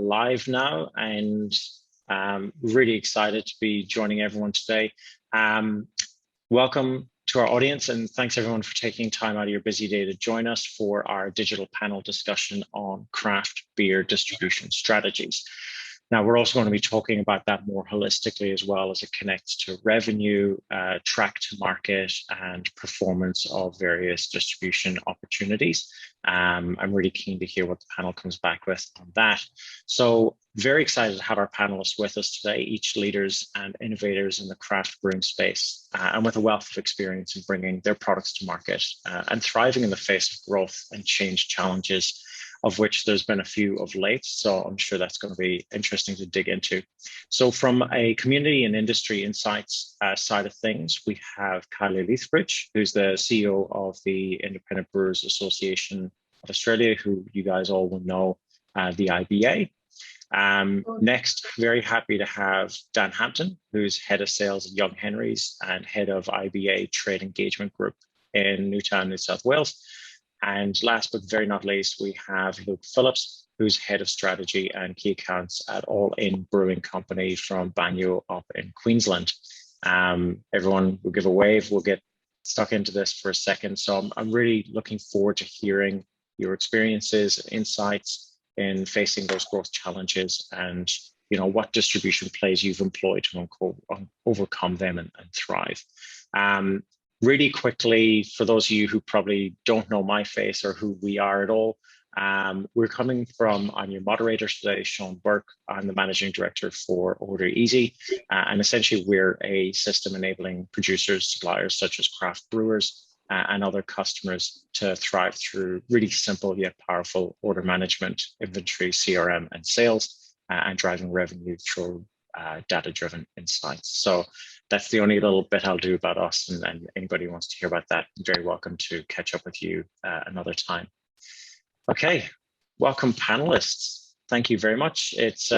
live now, and really excited to be joining everyone today. Welcome to our audience, and thanks everyone for taking time out of your busy day to join us for our digital panel discussion on craft beer distribution strategies. Now, we're also going to be talking about that more holistically as well, as it connects to revenue, track to market, and performance of various distribution opportunities. I'm really keen to hear what the panel comes back with on that. So very excited to have our panelists with us today, each leaders and innovators in the craft brewing space, and with a wealth of experience in bringing their products to market and thriving in the face of growth and change challenges, of which there's been a few of late. So I'm sure that's going to be interesting to dig into. So from a community and industry insights side of things, we have Kylie Lethbridge, who's the CEO of the Independent Brewers Association of Australia, who you guys all will know, the IBA. Next, very happy to have Dan Hampton, who's head of sales at Young Henry's and head of IBA Trade Engagement Group in Newtown, New South Wales. And last but very not least, we have Phillips, who's head of strategy and key accounts at Inn Brewing Co from Banyo up in Queensland. Everyone will give a wave. We'll get stuck into this for a second. So I'm really looking forward to hearing your experiences and insights in facing those growth challenges, and what distribution plays you've employed to overcome them and thrive. Really quickly, for those of you who probably don't know my face or who we are at all, I'm your moderator today, Shaun Burke. I'm the managing director for OrderEZ, and essentially we're a system enabling producers, suppliers such as craft brewers and other customers to thrive through really simple yet powerful order management, inventory, CRM, and sales, and driving revenue through data-driven insights. So that's the only little bit I'll do about us, and anybody who wants to hear about that, you're very welcome to catch up with you another time. Okay, welcome panelists. Thank you very much. It's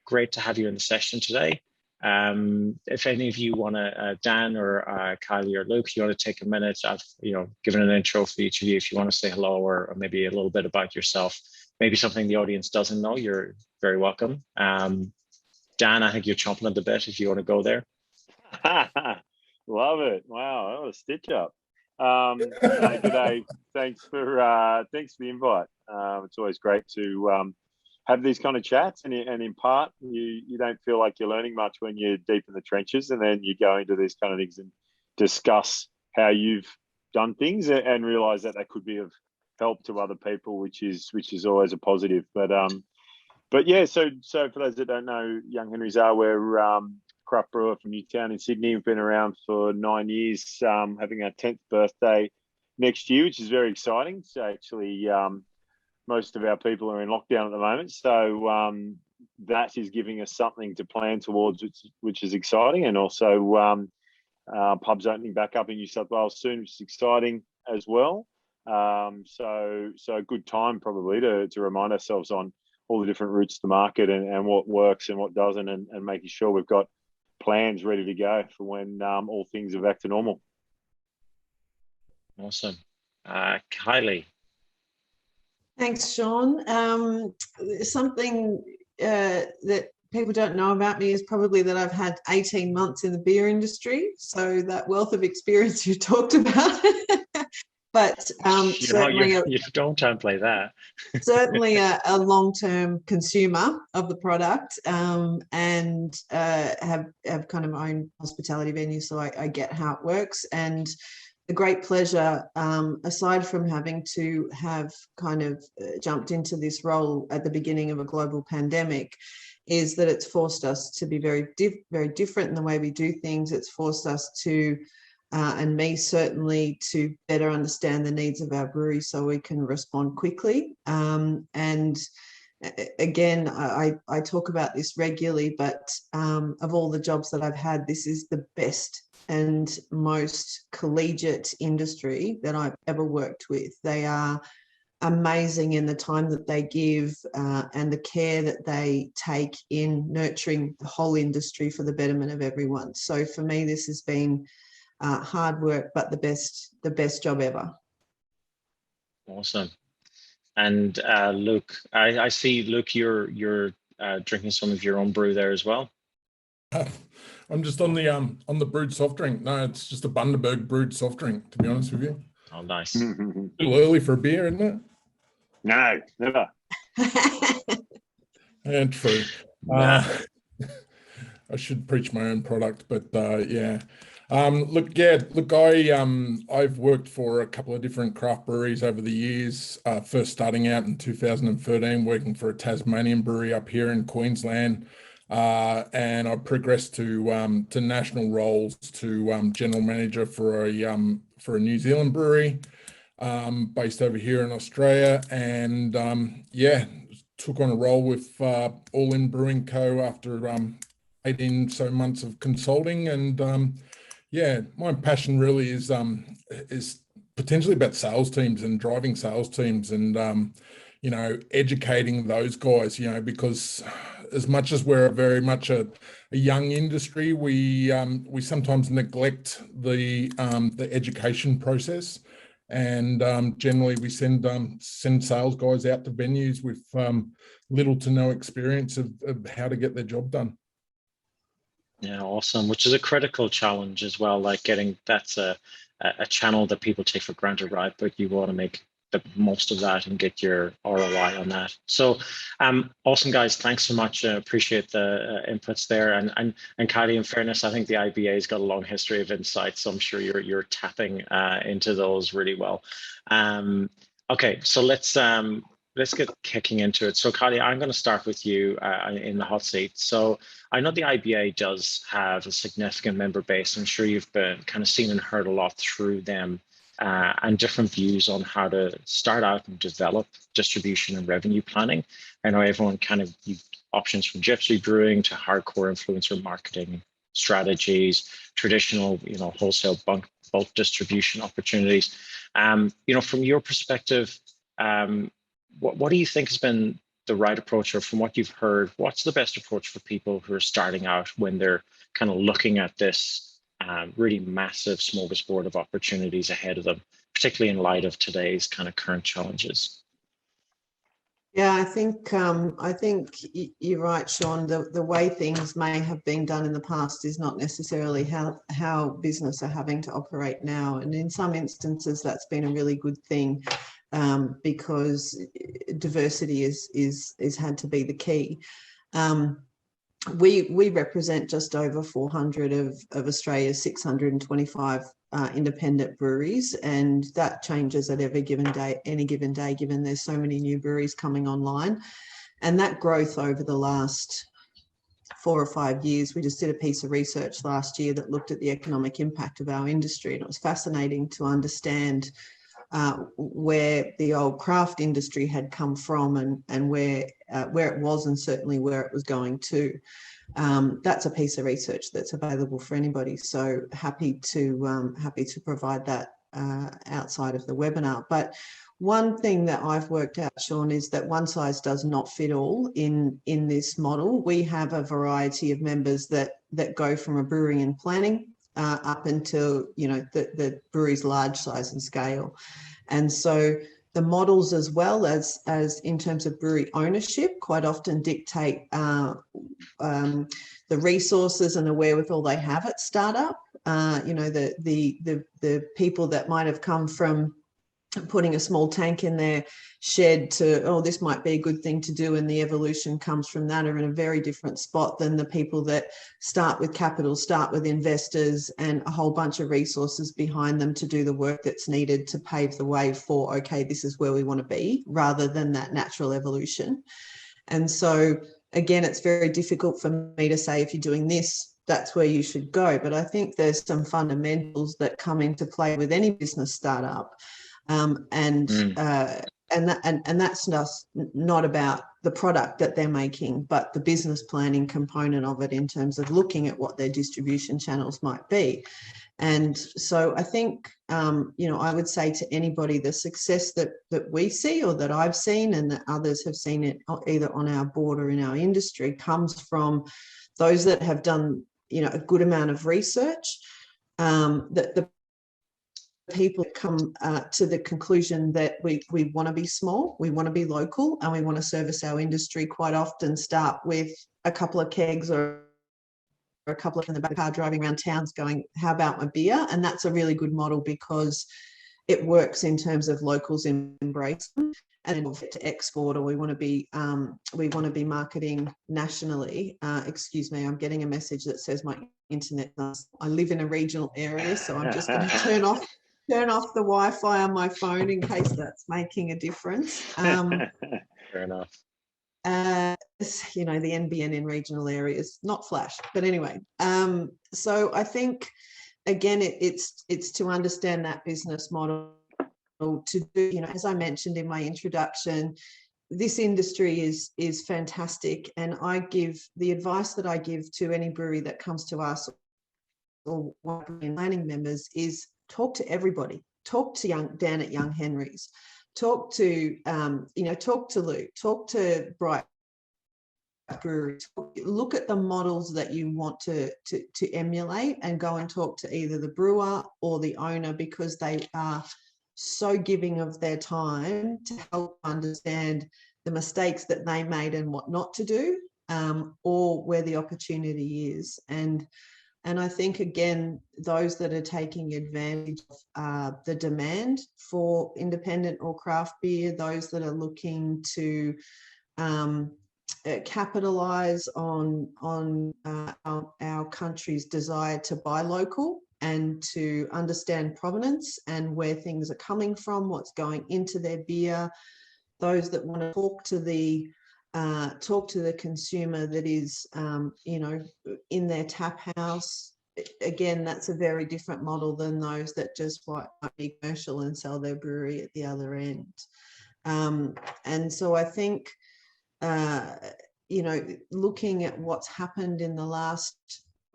great to have you in the session today. If any of you want to, Dan or Kylie or Luke, you want to take a minute, I've given an intro for each of you. If you want to say hello or maybe a little bit about yourself, maybe something the audience doesn't know, you're very welcome. Dan, I think you're chomping at the bit if you want to go there. Love it. Wow, that was a stitch up. G'day. Thanks for the invite. It's always great to have these kind of chats, and in part, you don't feel like you're learning much when you're deep in the trenches, and then you go into these kind of things and discuss how you've done things and realize that could be of help to other people, which is always a positive. But yeah, so for those that don't know, Young Henry's we're craft brewer from Newtown in Sydney. We've been around for 9 years, having our 10th birthday next year, which is very exciting. So actually, most of our people are in lockdown at the moment. So that is giving us something to plan towards, which is exciting. And also pubs opening back up in New South Wales soon, which is exciting as well. So a good time probably to remind ourselves on all the different routes to market and what works and what doesn't, and making sure we've got plans ready to go for when all things are back to normal. Awesome. Kylie. Thanks, Shaun. Something that people don't know about me is probably that I've had 18 months in the beer industry. So that wealth of experience you talked about. But certainly you don't downplay that. Certainly a long-term consumer of the product, and have kind of my own hospitality venue, so I get how it works. And the great pleasure, aside from having to have kind of jumped into this role at the beginning of a global pandemic, is that it's forced us to be very different in the way we do things. It's forced us to and me certainly to better understand the needs of our brewery so we can respond quickly. And again, I talk about this regularly, but of all the jobs that I've had, this is the best and most collegiate industry that I've ever worked with. They are amazing in the time that they give and the care that they take in nurturing the whole industry for the betterment of everyone. So for me, this has been hard work, but the best job ever. Awesome. And Luke, I see, Luke, you're drinking some of your own brew there as well. I'm just on the brewed soft drink. No, it's just a Bundaberg brewed soft drink, to be honest with you. Oh, nice. A little early for a beer, isn't it? No, never. And true. Nah. I should preach my own product, but yeah. Look, I've worked for a couple of different craft breweries over the years. First starting out in 2013, working for a Tasmanian brewery up here in Queensland, and I progressed to national roles to general manager for a New Zealand brewery based over here in Australia, and took on a role with Inn Brewing Co after 18 so months of consulting. And my passion really is potentially about sales teams and driving sales teams, and educating those guys, because as much as we're very much a young industry, we sometimes neglect the education process. And generally we send sales guys out to venues with little to no experience of how to get their job done. Yeah, awesome. Which is a critical challenge as well. Like that's a channel that people take for granted, right? But you want to make the most of that and get your ROI on that. So, awesome, guys. Thanks so much. Appreciate the inputs there. And Kylie, in fairness, I think the IBA's got a long history of insights, so I'm sure you're tapping into those really well. Okay, so let's get kicking into it. So Kylie, I'm going to start with you in the hot seat. So I know the IBA does have a significant member base. I'm sure you've been kind of seen and heard a lot through them and different views on how to start out and develop distribution and revenue planning. I know everyone kind of used options from gypsy brewing to hardcore influencer marketing strategies, traditional, wholesale bulk distribution opportunities. From your perspective, what do you think has been the right approach, or from what you've heard, what's the best approach for people who are starting out when they're kind of looking at this really massive smorgasbord of opportunities ahead of them, particularly in light of today's kind of current challenges? Yeah, I think you're right, Shaun. The way things may have been done in the past is not necessarily how business are having to operate now, and in some instances that's been a really good thing, because diversity is had to be the key. We represent just over 400 of Australia's 625 independent breweries, and that changes at any given day, given there's so many new breweries coming online. And that growth over the last 4 or 5 years, we just did a piece of research last year that looked at the economic impact of our industry, and it was fascinating to understand where the old craft industry had come from and where it was, and certainly where it was going to. That's a piece of research that's available for anybody. So happy to provide that outside of the webinar. But one thing that I've worked out, Shaun, is that one size does not fit all in this model. We have a variety of members that go from a brewery and planning up until the brewery's large size and scale. And so the models, as well as in terms of brewery ownership, quite often dictate the resources and the wherewithal they have at startup. The people that might have come from putting a small tank in their shed to, oh, this might be a good thing to do, and the evolution comes from that, are in a very different spot than the people that start with capital, start with investors and a whole bunch of resources behind them to do the work that's needed to pave the way for, okay, this is where we want to be, rather than that natural evolution. And so again, it's very difficult for me to say, if you're doing this, that's where you should go. But I think there's some fundamentals that come into play with any business startup. And that's not about the product that they're making, but the business planning component of it, in terms of looking at what their distribution channels might be. And so I think, I would say to anybody, the success that we see, or that I've seen and that others have seen it either on our board or in our industry, comes from those that have done, a good amount of research, that people come to the conclusion that we want to be small, we want to be local, and we want to service our industry, quite often start with a couple of kegs or a couple of in the back car driving around towns going, how about my beer? And that's a really good model because it works in terms of locals embrace them. And to export, or we want to be marketing nationally. Excuse me, I'm getting a message that says my internet. I live in a regional area, so I'm just going to turn off the Wi-Fi on my phone in case that's making a difference. Fair enough. You know, the NBN in regional areas, not flash, but anyway. So I think again, it's to understand that business model. To do, you know, as I mentioned in my introduction, this industry is fantastic, and I give the advice that I give to any brewery that comes to us or planning members is talk to everybody. Talk to Dan at Young Henry's, talk to talk to Luke, talk to Bright Brewery. Look at the models that you want to emulate, and go and talk to either the brewer or the owner, because they are so giving of their time to help understand the mistakes that they made and what not to do, or where the opportunity is. And I think, again, those that are taking advantage of the demand for independent or craft beer, those that are looking to capitalize on our country's desire to buy local and to understand provenance and where things are coming from, what's going into their beer. Those that want to talk to the consumer that is, in their tap house. Again, that's a very different model than those that just might be commercial and sell their brewery at the other end. And so I think, looking at what's happened in the last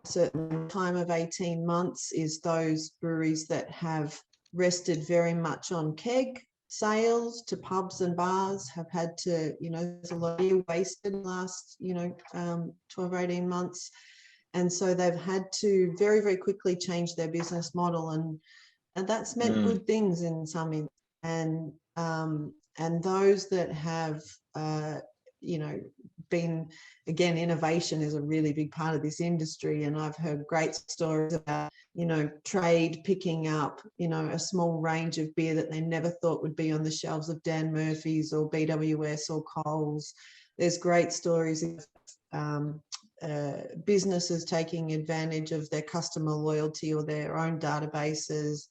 certain time of 18 months is those breweries that have rested very much on keg sales to pubs and bars have had to, there's a lot of beer wasted in the last, 12 or 18 months. And so they've had to very, very quickly change their business model. And that's meant good things in some, and those that have, been, again, innovation is a really big part of this industry. And I've heard great stories about, trade picking up, a small range of beer that they never thought would be on the shelves of Dan Murphy's or BWS or Coles. There's great stories of businesses taking advantage of their customer loyalty or their own databases,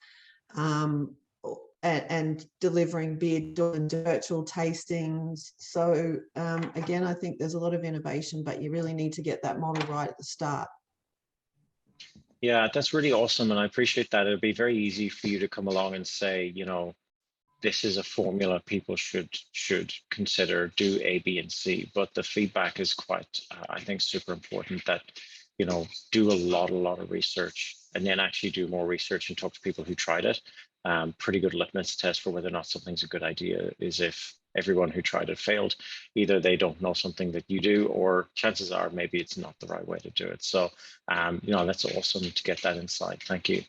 and delivering beer and virtual tastings. So again, I think there's a lot of innovation, but you really need to get that model right at the start. Yeah, that's really awesome. And I appreciate that. It'll be very easy for you to come along and say, this is a formula people should consider, do A, B, and C. But the feedback is quite, I think, super important that, do a lot of research, and then actually do more research and talk to people who tried it. Pretty good litmus test for whether or not something's a good idea is if everyone who tried it failed. Either they don't know something that you do, or chances are maybe it's not the right way to do it. So, that's awesome to get that insight. Thank you.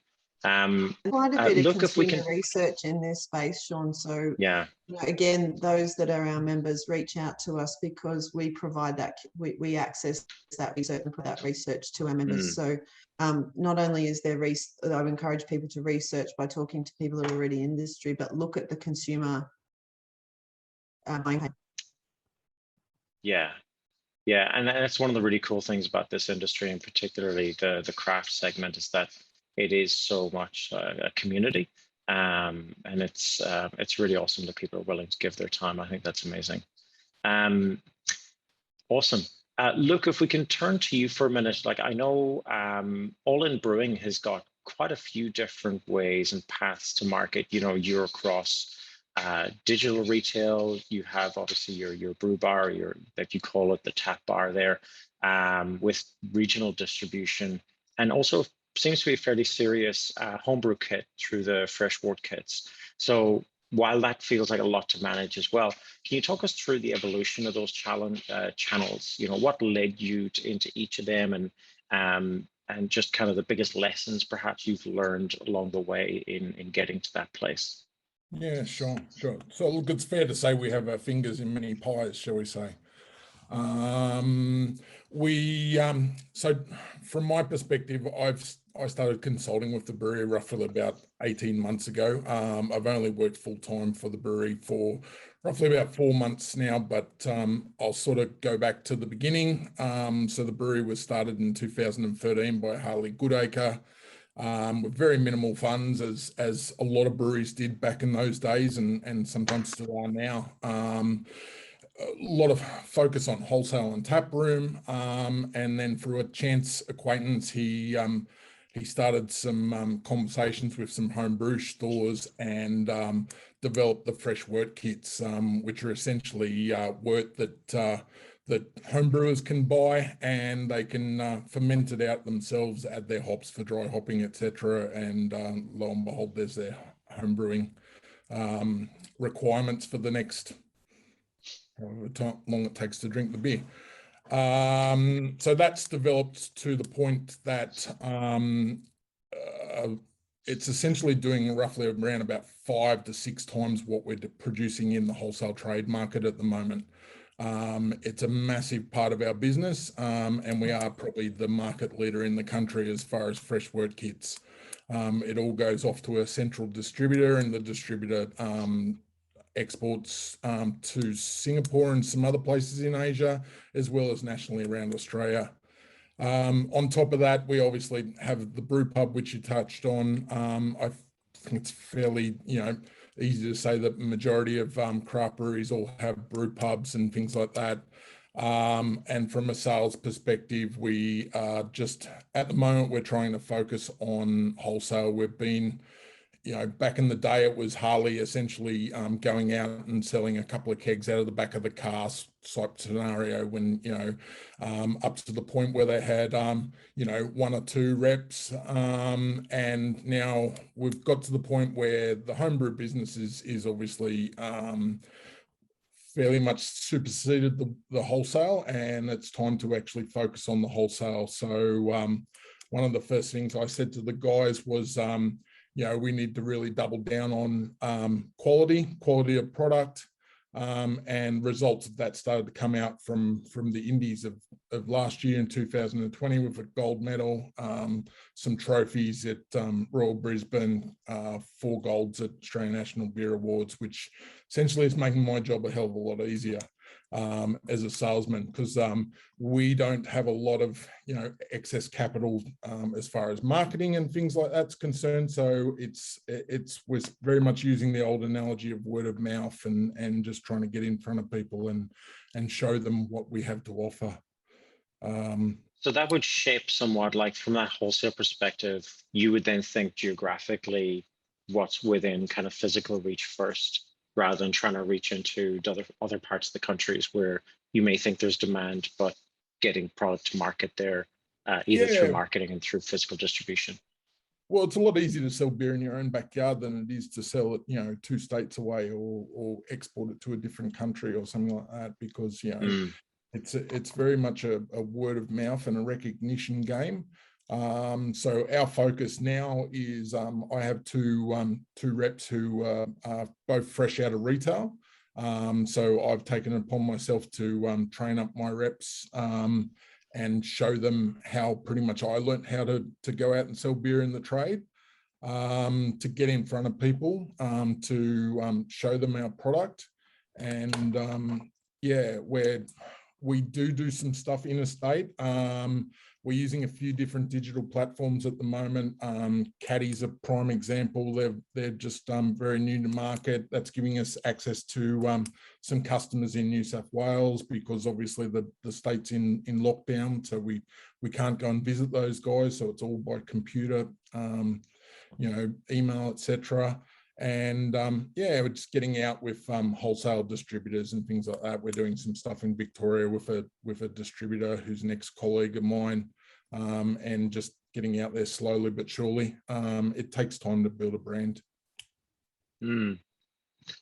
Quite a bit of consumer research in this space, Shaun. So yeah, again, those that are our members, reach out to us because we provide that, we access that research and put that research to our members. So not only is there I would encourage people to research by talking to people who are already in industry, but look at the consumer. Yeah, and that's one of the really cool things about this industry, and particularly the craft segment, is that it is so much a community, and it's really awesome that people are willing to give their time. I think that's amazing. Awesome. Luke, if we can turn to you for a minute, like I know Inn Brewing has got quite a few different ways and paths to market. You're across digital retail. You have obviously your brew bar, that you call it the tap bar there, with regional distribution, and also seems to be a fairly serious homebrew kit through the fresh wort kits. So while that feels like a lot to manage as well, can you talk us through the evolution of those channels? What led you into each of them, and and just kind of the biggest lessons perhaps you've learned along the way in getting to that place. Yeah, sure. So look, it's fair to say we have our fingers in many pies, shall we say. So from my perspective, I started consulting with the brewery roughly about 18 months ago. I've only worked full time for the brewery for roughly about 4 months now, but I'll sort of go back to the beginning. So the brewery was started in 2013 by Harley Goodacre, with very minimal funds, as a lot of breweries did back in those days, and sometimes still are now. A lot of focus on wholesale and tap room, and then through a chance acquaintance, he started some conversations with some home brew stores and developed the fresh wort kits, which are essentially wort that home brewers can buy, and they can ferment it out themselves, add their hops for dry hopping, etc. And lo and behold, there's their home brewing requirements for the next however long it takes to drink the beer. So that's developed to the point that it's essentially doing roughly around about 5 to 6 times what we're producing in the wholesale trade market at the moment. It's a massive part of our business, and we are probably the market leader in the country as far as fresh wort kits. It all goes off to a central distributor, and the distributor exports to Singapore and some other places in Asia, as well as nationally around Australia. On top of that, we obviously have the brew pub, which you touched on. I think it's fairly, easy to say that the majority of craft breweries all have brew pubs and things like that. And from a sales perspective, we are just, at the moment, we're trying to focus on wholesale. We've been, back in the day, it was Harley essentially going out and selling a couple of kegs out of the back of the car type scenario, when, up to the point where they had, 1 or 2 reps. And now we've got to the point where the homebrew business is obviously fairly much superseded the wholesale, and it's time to actually focus on the wholesale. So one of the first things I said to the guys was, we need to really double down on quality of product, and results of that started to come out from the Indies of last year in 2020 with a gold medal, some trophies at Royal Brisbane, 4 golds at Australian National Beer Awards, which essentially is making my job a hell of a lot easier as a salesman, because we don't have a lot of excess capital as far as marketing and things like that's concerned. So we're very much using the old analogy of word of mouth, and just trying to get in front of people and show them what we have to offer. So that would shape somewhat, like from that wholesale perspective, you would then think geographically what's within kind of physical reach first, rather than trying to reach into other parts of the countries where you may think there's demand, but getting product to market there, either through marketing and through physical distribution. Well, it's a lot easier to sell beer in your own backyard than it is to sell it, 2 states away, or export it to a different country or something like that, because, it's very much a word of mouth and a recognition game. So our focus now is, I have two reps who are both fresh out of retail. So I've taken it upon myself to train up my reps and show them how pretty much I learnt how to go out and sell beer in the trade, to get in front of people, to show them our product. And we do some stuff in estate. We're using a few different digital platforms at the moment. Caddy's a prime example. They're just very new to market. That's giving us access to some customers in New South Wales, because obviously the state's in lockdown, so we can't go and visit those guys. So it's all by computer, email, etc. And we're just getting out with wholesale distributors and things like that. We're doing some stuff in Victoria with a distributor who's an ex-colleague of mine, and just getting out there slowly but surely. It takes time to build a brand.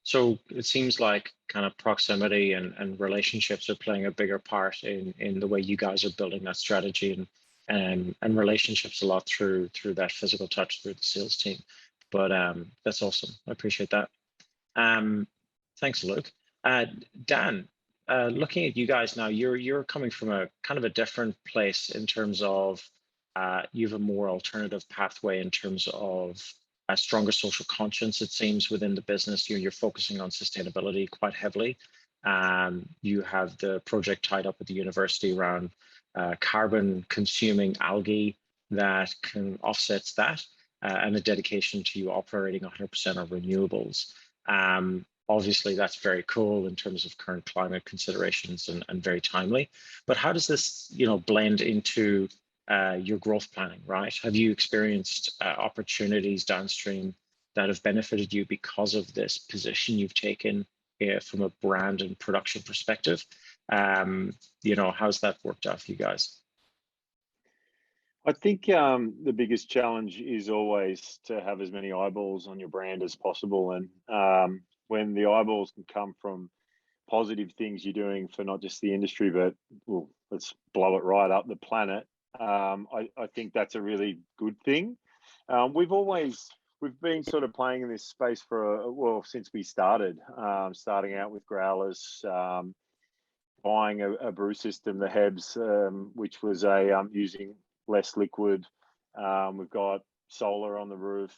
So it seems like kind of proximity and relationships are playing a bigger part in the way you guys are building that strategy. and relationships a lot through that physical touch through the sales team. But that's awesome. I appreciate that. Thanks, Luke. Dan, looking at you guys now, you're coming from a kind of a different place in terms of you have a more alternative pathway in terms of a stronger social conscience, it seems, within the business. You're focusing on sustainability quite heavily. You have the project tied up at the university around carbon consuming algae that can offsets that, and a dedication to you operating 100% on renewables. Obviously, that's very cool in terms of current climate considerations and very timely. But how does this, blend into your growth planning, right? Have you experienced opportunities downstream that have benefited you because of this position you've taken from a brand and production perspective? How's that worked out for you guys? I think the biggest challenge is always to have as many eyeballs on your brand as possible. And when the eyeballs can come from positive things you're doing for not just the industry, but let's blow it right up the planet, I think that's a really good thing. We've been sort of playing in this space since we started, starting out with growlers, buying a brew system, the Hebs, which was using less liquid. We've got solar on the roof.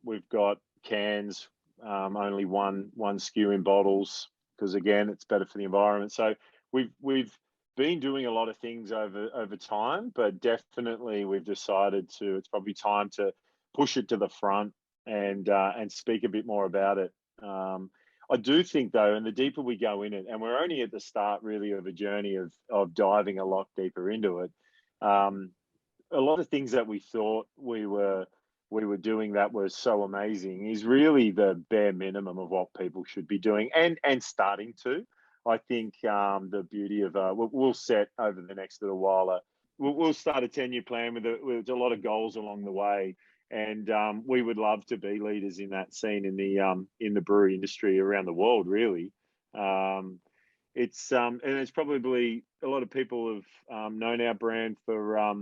We've got cans, only one SKU in bottles, because again, it's better for the environment. So we've been doing a lot of things over time, but definitely we've decided it's probably time to push it to the front and speak a bit more about it. I do think though, and the deeper we go in it, and we're only at the start really of a journey of diving a lot deeper into it. A lot of things that we thought we were doing that was so amazing is really the bare minimum of what people should be doing and starting to. I think the beauty of we'll set over the next little while. We'll start a 10-year plan with a lot of goals along the way, and we would love to be leaders in that scene in the brewery industry around the world. Really, and it's probably a lot of people have known our brand for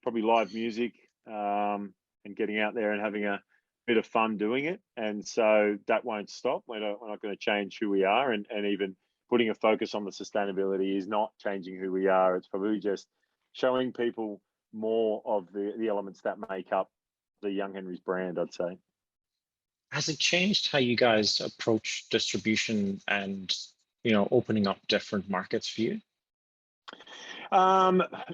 probably live music and getting out there and having a bit of fun doing it, and so that won't stop. We're not going to change who we are, and even putting a focus on the sustainability is not changing who we are. It's probably just showing people more of the elements that make up the Young Henry's brand, I'd say. Has it changed how you guys approach distribution and, opening up different markets for you?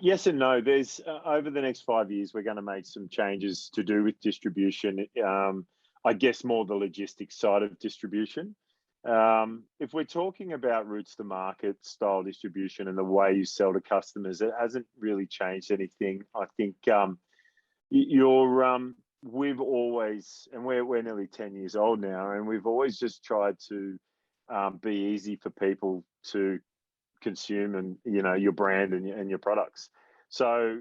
Yes and no. There's over the next 5 years, we're going to make some changes to do with distribution. I guess more the logistics side of distribution. If we're talking about routes to market style distribution and the way you sell to customers, it hasn't really changed anything. I think we've always, and we're nearly 10 years old now, and we've always just tried to be easy for people to consume and your brand and your products. So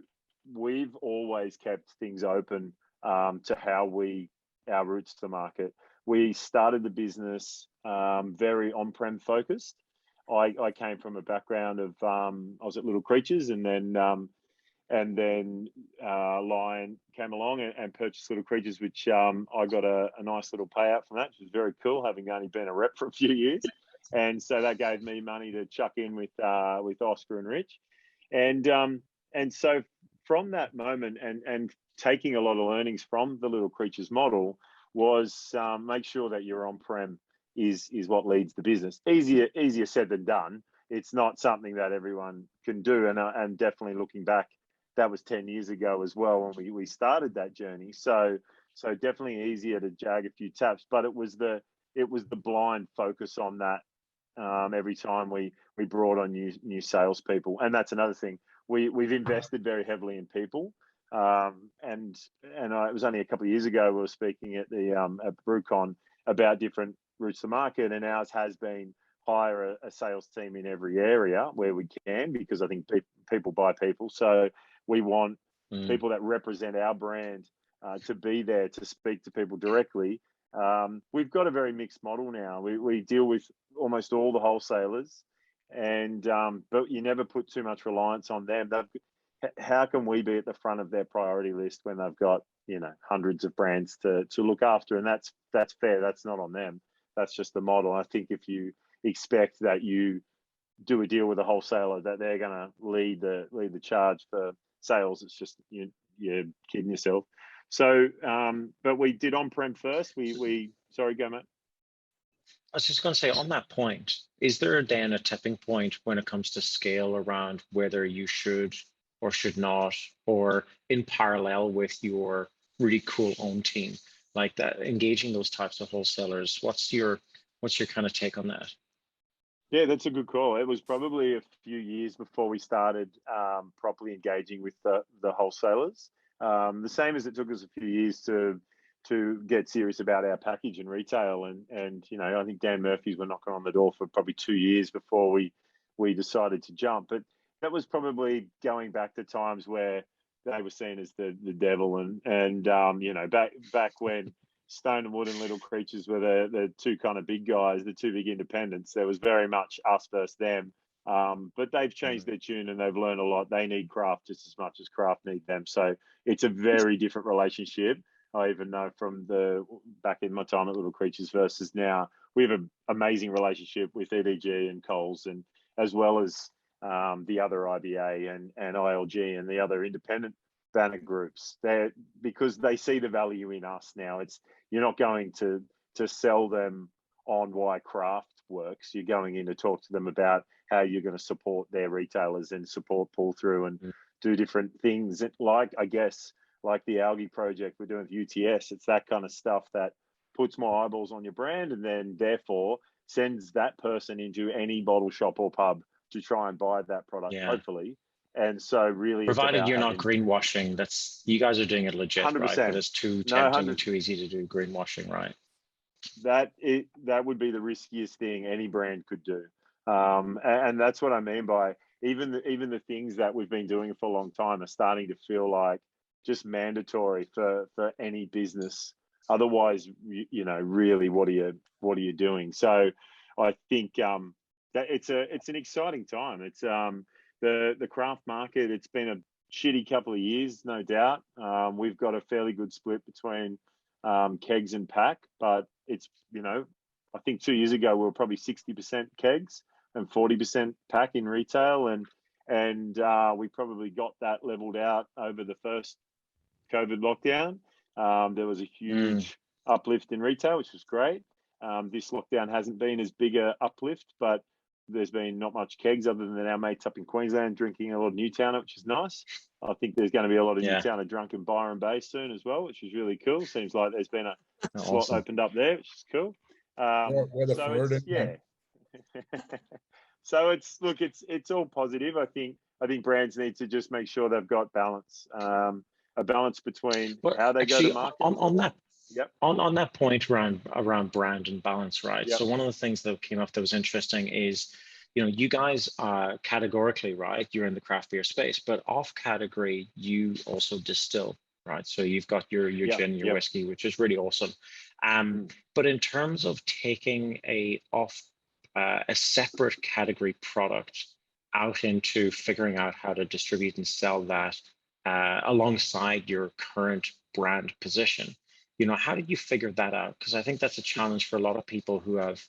we've always kept things open to our routes to market. We started the business very on-prem focused. I came from a background of I was at Little Creatures, and then Lion came along and purchased Little Creatures, which I got a nice little payout from that, which was very cool, having only been a rep for a few years. And so that gave me money to chuck in with Oscar and Rich, and so from that moment and taking a lot of learnings from the Little Creatures model was make sure that your on-prem is what leads the business. Easier said than done. It's not something that everyone can do, and definitely looking back, that was 10 years ago as well when we started that journey. So definitely easier to jag a few taps, but it was the blind focus on that every time we brought on new salespeople. And that's another thing. We've invested very heavily in people. And it was only a couple of years ago we were speaking at the at BrewCon about different routes to market, and ours has been hire a sales team in every area where we can, because I think people buy people. So we want people that represent our brand to be there to speak to people directly. We've got a very mixed model now. We deal with almost all the wholesalers, and but you never put too much reliance on them. how can we be at the front of their priority list when they've got, you know, hundreds of brands to look after? And that's fair. That's not on them. That's just the model. I think if you expect that you do a deal with a wholesaler that they're going to lead the charge for sales, it's just you're kidding yourself. So, but we did on-prem first. Sorry, go, mate. I was just going to say, on that point, is there then a tipping point when it comes to scale around whether you should or should not, or in parallel with your really cool own team, like that, engaging those types of wholesalers? What's your kind of take on that? Yeah, that's a good call. It was probably a few years before we started properly engaging with the wholesalers. The same as it took us a few years to get serious about our package and retail. And you know, I think Dan Murphy's were knocking on the door for probably 2 years before we decided to jump. But that was probably going back to times where they were seen as the devil, and you know, back when Stone and Wood and Little Creatures were the two kind of big guys, the two big independents. There was very much us versus them. But they've changed their tune and they've learned a lot. They need craft just as much as craft need them. So it's a very different relationship. I even know from back in my time at Little Creatures versus now, we have an amazing relationship with EDG and Coles, and as well as the other IBA and ILG and the other independent banner groups. Because they see the value in us now. You're not going to sell them on why craft works. You're going in to talk to them about how you're going to support their retailers and support pull through and do different things. Like, I guess, like the algae project we're doing with UTS, it's that kind of stuff that puts more eyeballs on your brand and then therefore sends that person into any bottle shop or pub to try and buy that product, hopefully. And so really, provided you're not greenwashing, you guys are doing it legit, 100%. Right? But it's too tempting and too easy to do greenwashing, right? That would be the riskiest thing any brand could do. And that's what I mean by even the things that we've been doing for a long time are starting to feel like just mandatory for any business. Otherwise, you know, really, what are you doing? So I think that it's an exciting time. It's the craft market. It's been a shitty couple of years, no doubt. We've got a fairly good split between kegs and pack, but it's, you know, I think 2 years ago we were probably 60% kegs and 40% pack in retail, and we probably got that leveled out over the first COVID lockdown. There was a huge uplift in retail, which was great. This lockdown hasn't been as big a uplift, but there's been not much kegs other than our mates up in Queensland drinking a lot of Newtowner, which is nice. I think there's going to be a lot of Newtowner drunk in Byron Bay soon as well, which is really cool. Seems like there's been a slot opened up there, which is cool. So it's all positive. I think brands need to just make sure they've got balance, a balance between how they go to market. On that. Yep. On that point around brand and balance, right? Yep. So one of the things that came up that was interesting is, you know, you guys are categorically, right, you're in the craft beer space, but off category, you also distill, right? So you've got your gin, your whiskey, which is really awesome. But in terms of taking a separate category product out into figuring out how to distribute and sell that alongside your current brand position, you know, how did you figure that out? Because I think that's a challenge for a lot of people who have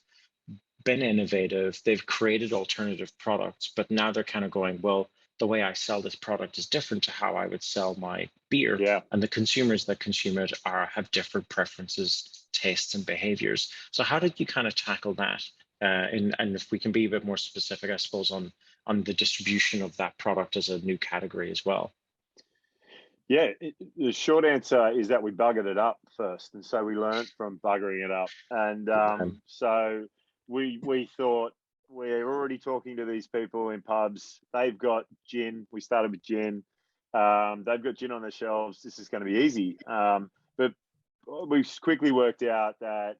been innovative. They've created alternative products, but now they're kind of going, well, the way I sell this product is different to how I would sell my beer. Yeah. And the consumers that consume it have different preferences, tastes, and behaviors. So how did you kind of tackle that? And if we can be a bit more specific, I suppose, on the distribution of that product as a new category as well. Yeah, the short answer is that we buggered it up first. And so we learned from buggering it up. And so we thought, we're already talking to these people in pubs. They've got gin. We started with gin. They've got gin on their shelves. This is going to be easy. But we quickly worked out that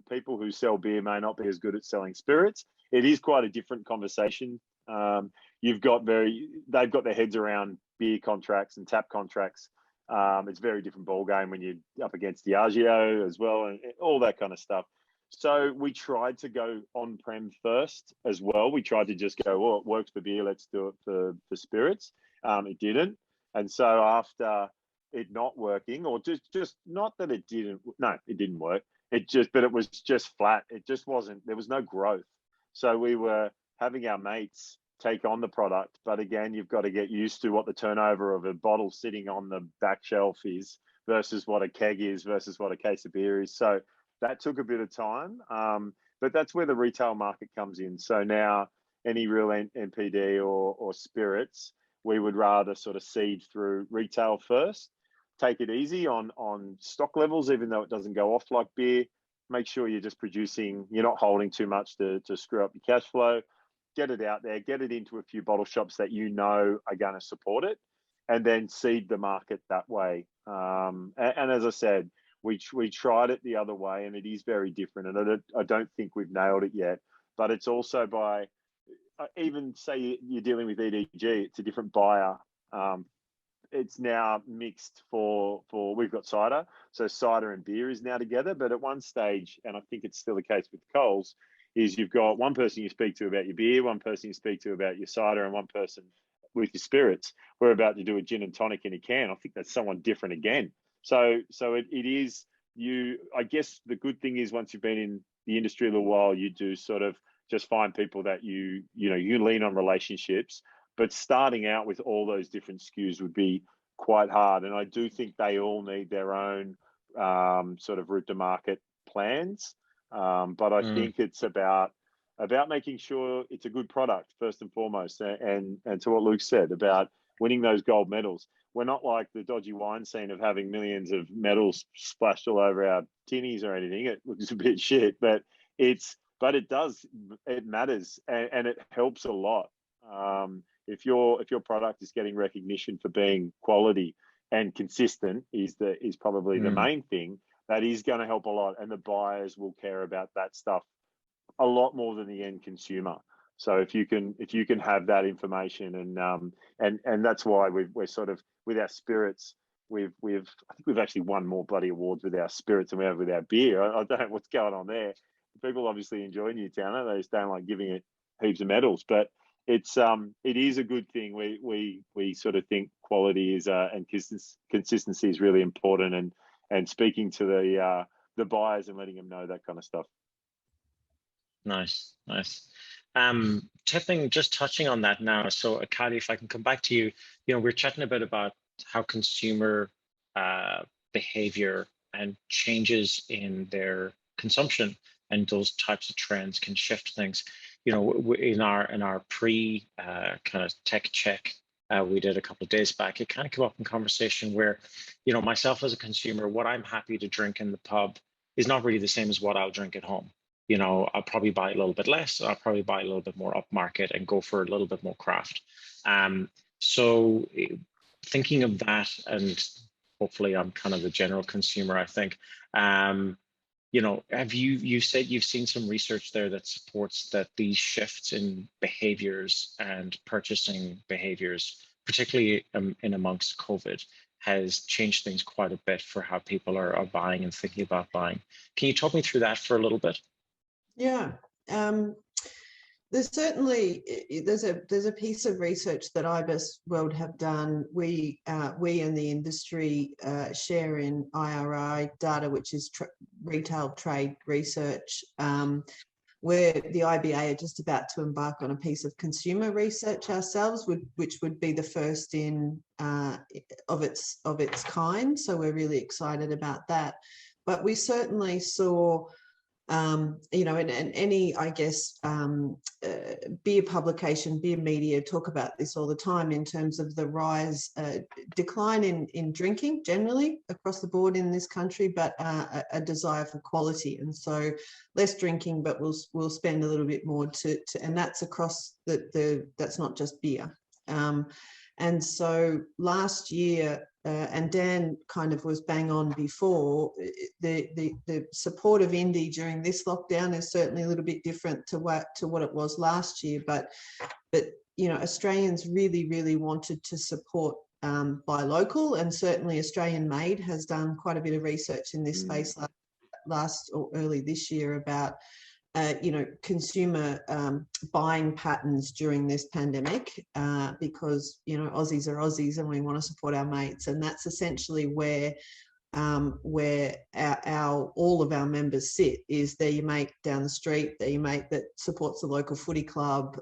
people who sell beer may not be as good at selling spirits. It is quite a different conversation. They've got their heads around beer contracts and tap contracts. It's a very different ballgame when you're up against Diageo as well and all that kind of stuff. So we tried to go on-prem first as well. We tried to just go, well, it works for beer, let's do it for spirits. it didn't. And so after it not working, or just not that it didn't, no, it didn't work. But it was just flat. It just wasn't, there was no growth. So we were having our mates take on the product. But again, you've got to get used to what the turnover of a bottle sitting on the back shelf is versus what a keg is versus what a case of beer is. So that took a bit of time. But that's where the retail market comes in. So now any real NPD or spirits, we would rather sort of seed through retail first. Take it easy on stock levels, even though it doesn't go off like beer. Make sure you're just producing, you're not holding too much to screw up your cash flow. Get it out there, get it into a few bottle shops that you know are going to support it, and then seed the market that way. And as I said, we tried it the other way, and it is very different. And I don't think we've nailed it yet. But it's also by, even say you're dealing with EDG, it's a different buyer. It's now mixed for we've got cider, so cider and beer is now together. But at one stage, and I think it's still the case with Coles, is you've got one person you speak to about your beer, one person you speak to about your cider, and one person with your spirits. We're about to do a gin and tonic in a can. I think that's someone different again. So it is you. I guess the good thing is once you've been in the industry a little while, you do sort of just find people that you lean on relationships. But starting out with all those different SKUs would be quite hard. And I do think they all need their own sort of route to market plans. But I think it's about making sure it's a good product first and foremost. And to what Luke said about winning those gold medals. We're not like the dodgy wine scene of having millions of medals splashed all over our tinnies or anything. It looks a bit shit, but it matters and it helps a lot. If your product is getting recognition for being quality and consistent is probably the main thing, that is going to help a lot, and the buyers will care about that stuff a lot more than the end consumer. So if you can have that information, and that's why we're sort of with our spirits, I think we've actually won more bloody awards with our spirits than we have with our beer. I don't know what's going on there. People obviously enjoy Newtowner. They just don't like giving it heaps of medals, but it is a good thing. We sort of think quality is and consistency is really important, and speaking to the buyers and letting them know that kind of stuff. Nice. Just touching on that now. So Kylie, if I can come back to you, we're chatting a bit about how consumer behavior and changes in their consumption and those types of trends can shift things. In our pre kind of tech check we did a couple of days back, it kind of came up in conversation where, myself as a consumer, what I'm happy to drink in the pub is not really the same as what I'll drink at home. I'll probably buy a little bit less. I'll probably buy a little bit more upmarket and go for a little bit more craft. So thinking of that, and hopefully I'm kind of the general consumer, I think, have you said you've seen some research there that supports that these shifts in behaviors and purchasing behaviors, particularly in amongst COVID, has changed things quite a bit for how people are buying and thinking about buying. Can you talk me through that for a little bit? Yeah. There's certainly there's a piece of research that IBIS World have done. We in the industry share in IRI data, which is retail trade research, where the IBA are just about to embark on a piece of consumer research ourselves, which would be the first of its kind. So we're really excited about that. But we certainly saw. In any, I guess, beer publication, beer media talk about this all the time in terms of the decline in drinking generally across the board in this country, but a desire for quality. And so less drinking, but we'll spend a little bit more and that's across that's not just beer. And so last year, and Dan kind of was bang on before, the support of indie during this lockdown is certainly a little bit different to what it was last year. But Australians really, really wanted to support buy local, and certainly Australian Made has done quite a bit of research in this space last or early this year about consumer buying patterns during this pandemic, because Aussies are Aussies and we want to support our mates, and that's essentially where all of our members sit. Is they're your mate down the street, they're your mate that supports the local footy club,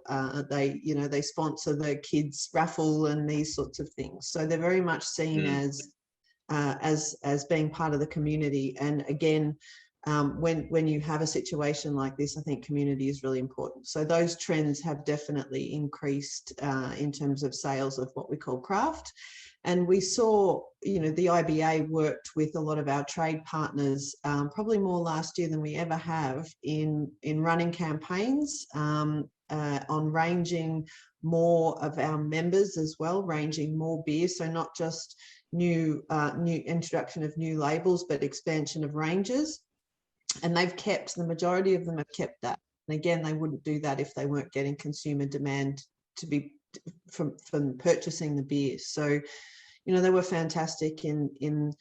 they sponsor the kids raffle and these sorts of things. So they're very much seen as being part of the community. And again, when you have a situation like this, I think community is really important. So those trends have definitely increased in terms of sales of what we call craft. And we saw, the IBA worked with a lot of our trade partners, probably more last year than we ever have, in running campaigns on ranging more of our members as well, ranging more beer. So not just new introduction of new labels, but expansion of ranges. And the majority of them have kept that. And again, they wouldn't do that if they weren't getting consumer demand to be from purchasing the beer. So, they were fantastic in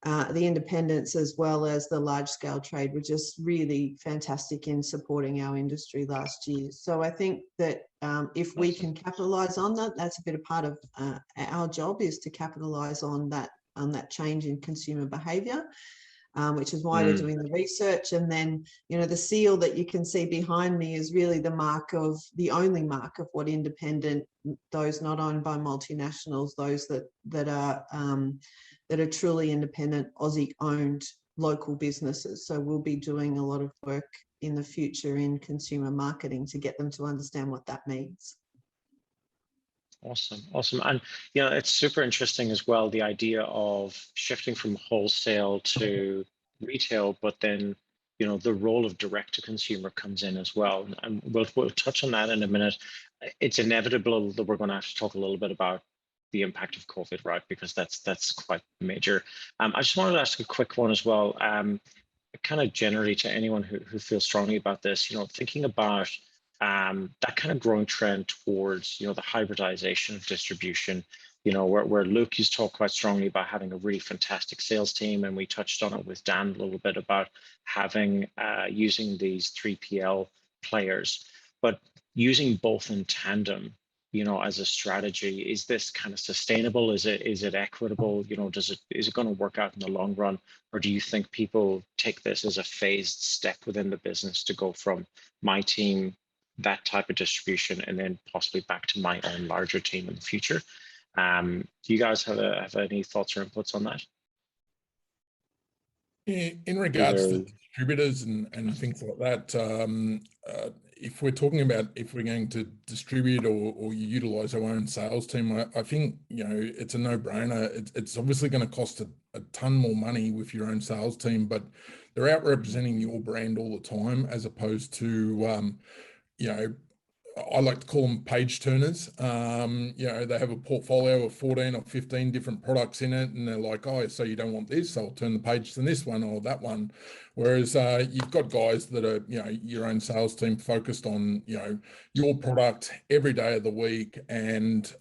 the independents, as well as the large scale trade were just really fantastic in supporting our industry last year. So I think that if we can capitalize on that, that's a bit of part of our job, is to capitalize on that change in consumer behavior. Which is why we're doing the research. And then, the seal that you can see behind me is really the only mark of what independent, those not owned by multinationals, those that are truly independent, Aussie owned local businesses. So we'll be doing a lot of work in the future in consumer marketing to get them to understand what that means. Awesome. And it's super interesting as well, the idea of shifting from wholesale to retail, but then the role of direct to consumer comes in as well. And we'll touch on that in a minute. It's inevitable that we're going to have to talk a little bit about the impact of COVID, right? Because that's quite major. I just wanted to ask a quick one as well, kind of generally to anyone who feels strongly about this, thinking about that kind of growing trend towards, the hybridization of distribution, where Luke has talked quite strongly about having a really fantastic sales team. And we touched on it with Dan a little bit about using these 3PL players, but using both in tandem, as a strategy. Is this kind of sustainable? Is it equitable? Is it going to work out in the long run? Or do you think people take this as a phased step within the business to go from my team, that type of distribution, and then possibly back to my own larger team in the future? Do you guys have any thoughts or inputs on that? In regards to distributors and things like that, if we're talking about if we're going to distribute or you utilize our own sales team, I think it's a no-brainer. It's obviously going to cost a ton more money with your own sales team, but they're out representing your brand all the time, as opposed to I like to call them page turners. They have a portfolio of 14 or 15 different products in it, and they're like, oh, so you don't want this? I'll turn the page to this one or that one. Whereas you've got guys that are, your own sales team focused on, your product every day of the week. And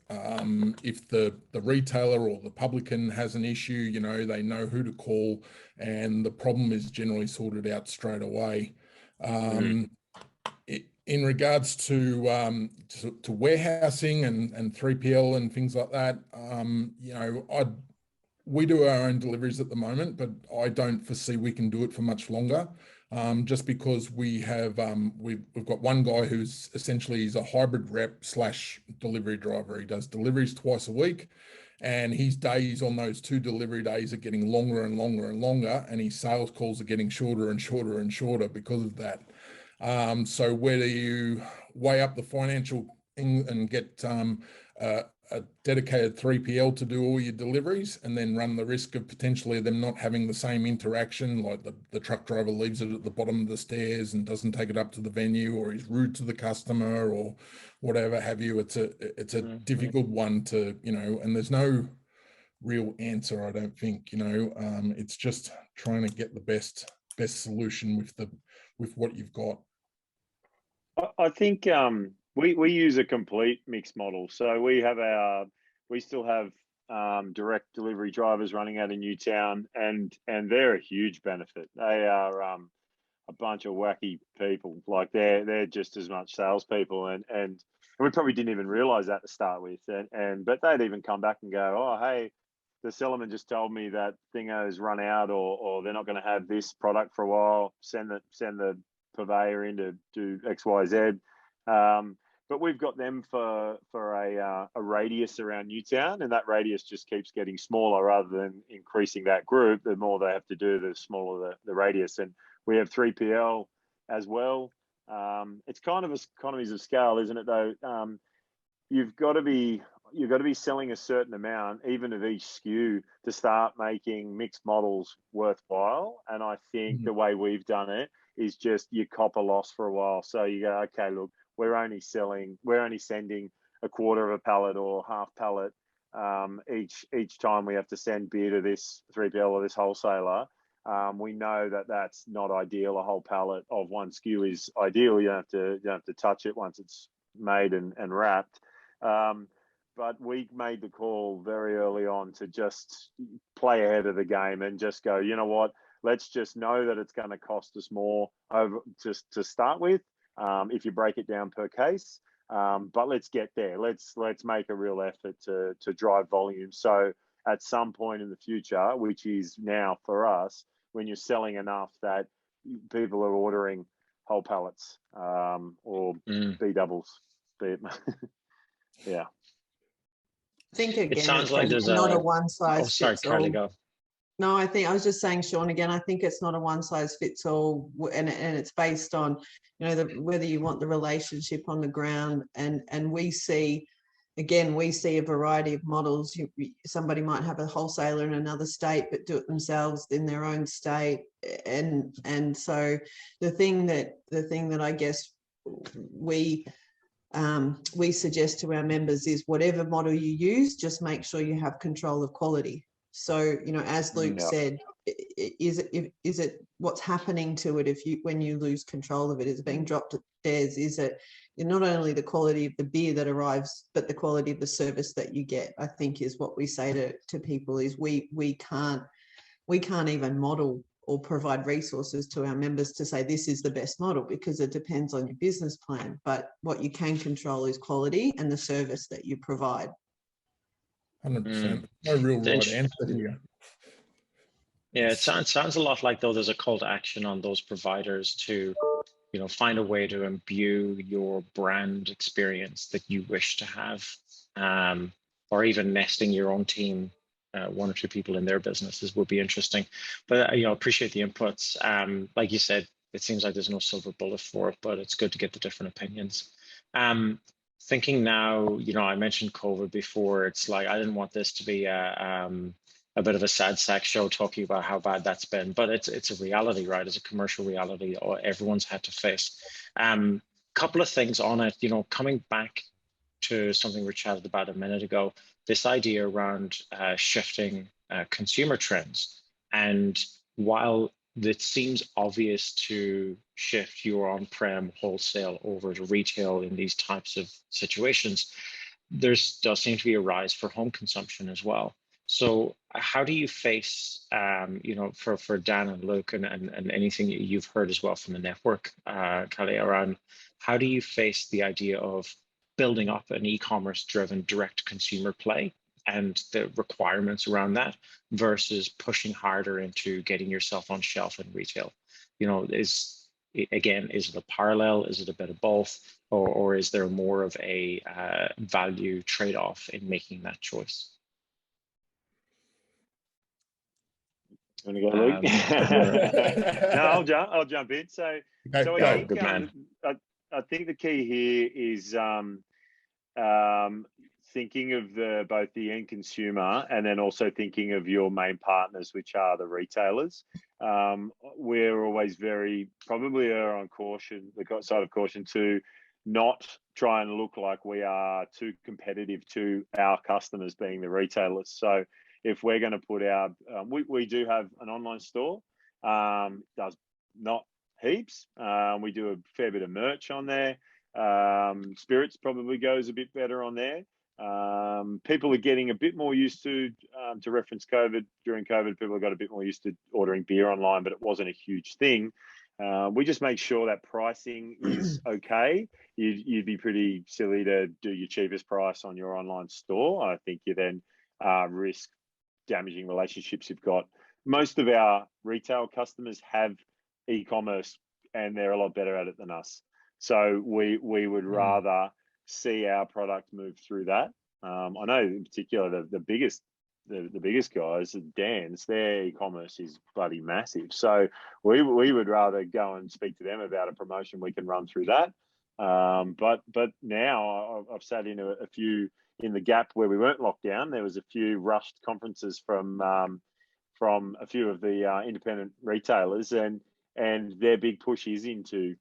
if the retailer or the publican has an issue, they know who to call, and the problem is generally sorted out straight away. In regards to warehousing and 3PL and things like that, we do our own deliveries at the moment, but I don't foresee we can do it for much longer, just because we've got one guy who's essentially he's a hybrid rep / delivery driver. He does deliveries twice a week, and his days on those 2 delivery days are getting longer and longer and longer, and his sales calls are getting shorter and shorter and shorter because of that. So whether you weigh up the financial thing and get a dedicated 3PL to do all your deliveries, and then run the risk of potentially them not having the same interaction, like the truck driver leaves it at the bottom of the stairs and doesn't take it up to the venue, or he's rude to the customer or whatever have you. It's a difficult one to, and there's no real answer, I don't think. It's just trying to get the best solution with what you've got. I think we use a complete mixed model. So we still have direct delivery drivers running out of Newtown, and they're a huge benefit. They are a bunch of wacky people. Like they're just as much salespeople, and we probably didn't even realize that to start with. But they'd even come back and go, oh, hey, the cellarman just told me that Thingo's run out, or they're not going to have this product for a while. Send the purveyor in to do X, Y, Z. But we've got them for a radius around Newtown, and that radius just keeps getting smaller rather than increasing that group. The more they have to do, the smaller the radius. And we have 3PL as well. It's kind of economies of scale, isn't it? Though you've got to be selling a certain amount, even of each SKU, to start making mixed models worthwhile. And I think the way we've done it is just you cop a loss for a while. So you go, okay, look, we're only sending a quarter of a pallet or half pallet each time we have to send beer to this 3PL or this wholesaler. We know that that's not ideal. A whole pallet of one SKU is ideal. You don't have to touch it once it's made and wrapped. But we made the call very early on to just play ahead of the game and just go, you know what? Let's just know that it's going to cost us more just to start with, if you break it down per case. But let's get there. Let's make a real effort to drive volume. So at some point in the future, which is now for us, when you're selling enough that people are ordering whole pallets or B doubles. Yeah. I think again, it sounds like there's not a one size Oh, sorry, fits all. Kylie, go. No, I was just saying, Shaun, again, I think it's not a one size fits all, and it's based on, whether you want the relationship on the ground, and we see a variety of models. Somebody might have a wholesaler in another state, but do it themselves in their own state, and so the thing that I guess we suggest to our members is whatever model you use, just make sure you have control of quality. So, as Luke said, is it what's happening to it when you lose control of it? Is it being dropped upstairs? Is it not only the quality of the beer that arrives, but the quality of the service that you get? I think is what we say to people is we can't even model or provide resources to our members to say this is the best model, because it depends on your business plan. But what you can control is quality and the service that you provide. 100%. No real right answer here. Yeah, it sounds a lot like, though, there's a call to action on those providers to, find a way to imbue your brand experience that you wish to have, or even nesting your own team, one or two people in their businesses would be interesting. But appreciate the inputs. Like you said, it seems like there's no silver bullet for it, but it's good to get the different opinions. Thinking now, I mentioned COVID before. It's like I didn't want this to be a bit of a sad sack show talking about how bad that's been, but it's a reality, right? It's a commercial reality everyone's had to face. Couple of things on it, coming back to something we chatted about a minute ago, this idea around shifting consumer trends. And while it seems obvious to shift your on-prem wholesale over to retail in these types of situations, there does seem to be a rise for home consumption as well. So how do you face, for Dan and Luke and anything you've heard as well from the network, Kylie, around how do you face the idea of building up an e-commerce driven direct consumer play and the requirements around that versus pushing harder into getting yourself on shelf in retail? Is it a parallel? Is it a bit of both? Or is there more of a value trade-off in making that choice? Want to go, Luke? No, I'll jump in. So I think the key here is thinking of both the end consumer and then also thinking of your main partners, which are the retailers. We're always probably on caution, the side of caution, to not try and look like we are too competitive to our customers, being the retailers. So if we're going to put we do have an online store, does not heaps. We do a fair bit of merch on there. Spirits probably goes a bit better on there. People are getting a bit more used to reference COVID. During COVID, people got a bit more used to ordering beer online, but it wasn't a huge thing. We just make sure that pricing is okay. You'd be pretty silly to do your cheapest price on your online store. I think you then risk damaging relationships you've got. Most of our retail customers have e-commerce, and they're a lot better at it than us. So we would rather see our product move through that. I know in particular the biggest guys, Dan's, their e-commerce is bloody massive. So we would rather go and speak to them about a promotion we can run through that. But now I've sat in a few in the gap where we weren't locked down. There was a few rushed conferences from a few of the independent retailers, and their big push is into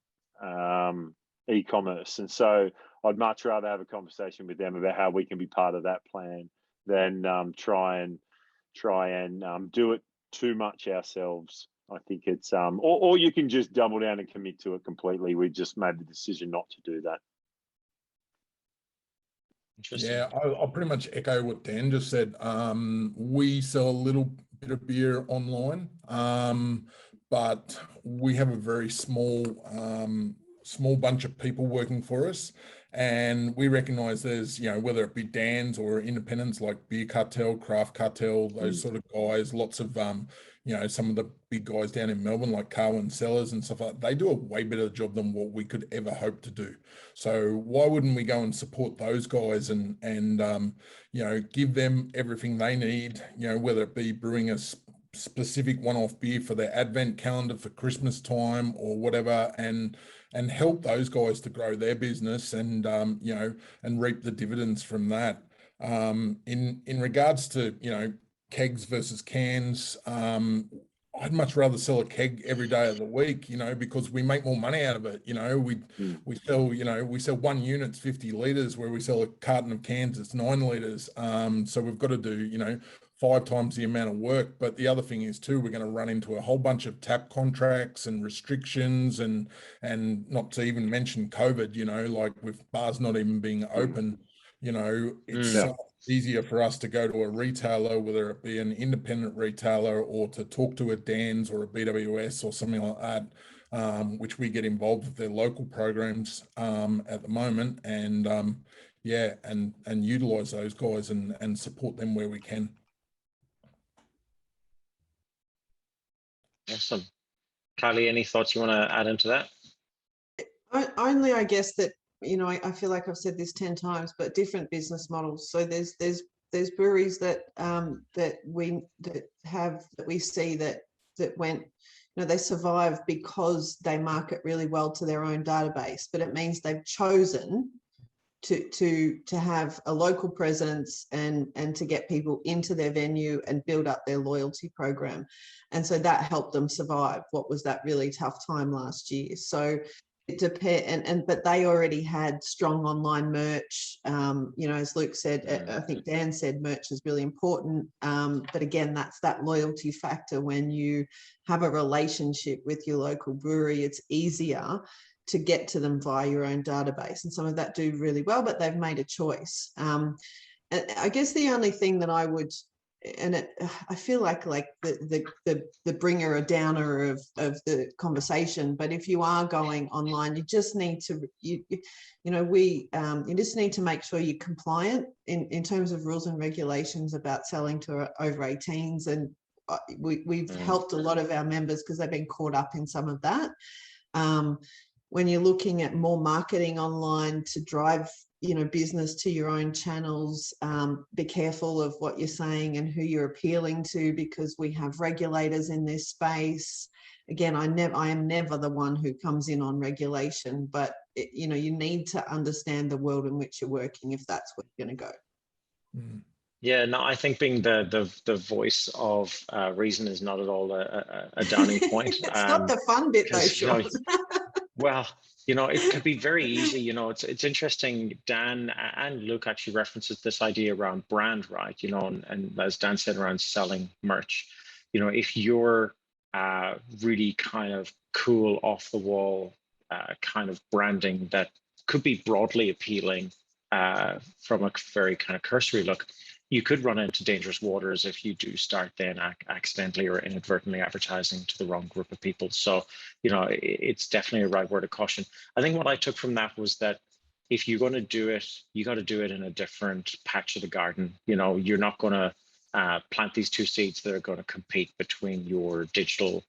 e-commerce. And so I'd much rather have a conversation with them about how we can be part of that plan than try and do it too much ourselves. I think it's or you can just double down and commit to it completely. We just made the decision not to do that. Yeah, I'll pretty much echo what Dan just said. We sell a little bit of beer online, but we have a very small bunch of people working for us, and we recognize there's, whether it be Dan's or independents like Beer Cartel, Craft Cartel, those sort of guys, lots of some of the big guys down in Melbourne like Carwyn Cellars and stuff like that, they do a way better job than what we could ever hope to do. So why wouldn't we go and support those guys and give them everything they need, whether it be brewing a specific one-off beer for their advent calendar for Christmas time or whatever, and help those guys to grow their business and and reap the dividends from that. In regards to kegs versus cans, I'd much rather sell a keg every day of the week, because we make more money out of it. We sell 1 unit's 50 litres, where we sell a carton of cans, it's 9 litres. So we've got to do 5 times the amount of work. But the other thing is too, we're going to run into a whole bunch of tap contracts and restrictions, and not to even mention COVID, like with bars not even being open, it's so much easier for us to go to a retailer, whether it be an independent retailer, or to talk to a Dan's or a BWS or something like that, which we get involved with their local programs at the moment, and and utilize those guys and support them where we can. Awesome. Kylie, any thoughts you want to add into that? Only, I guess that, I feel like I've said this 10 times, but different business models. So there's breweries that we see that went, they survive because they market really well to their own database, but it means they've chosen to have a local presence and to get people into their venue and build up their loyalty program. And so that helped them survive what was that really tough time last year. So it depends, but they already had strong online merch. As Luke said, I think Dan said merch is really important. But again, that's that loyalty factor. When you have a relationship with your local brewery, it's easier to get to them via your own database. And some of that do really well, but they've made a choice. And I guess the only thing that I would, I feel like the bringer or downer of the conversation, but if you are going online, you just need to you just need to make sure you're compliant in terms of rules and regulations about selling to over 18s. And we've helped a lot of our members because they've been caught up in some of that. When you're looking at more marketing online to drive business to your own channels, be careful of what you're saying and who you're appealing to, because we have regulators in this space. Again, I am never the one who comes in on regulation, but you need to understand the world in which you're working if that's where you're going to go. Yeah, no, I think being the voice of reason is not at all a downing point. It's not the fun bit though, Shaun. Well, it could be very easy. It's interesting. Dan and Luke actually references this idea around brand, right? And as Dan said, around selling merch. If you're really kind of cool, off the wall kind of branding that could be broadly appealing from a very kind of cursory look, you could run into dangerous waters if you do start then accidentally or inadvertently advertising to the wrong group of people. So, it's definitely a right word of caution. I think what I took from that was that if you're going to do it, you got to do it in a different patch of the garden. You're not going to plant these two seeds that are going to compete between your digital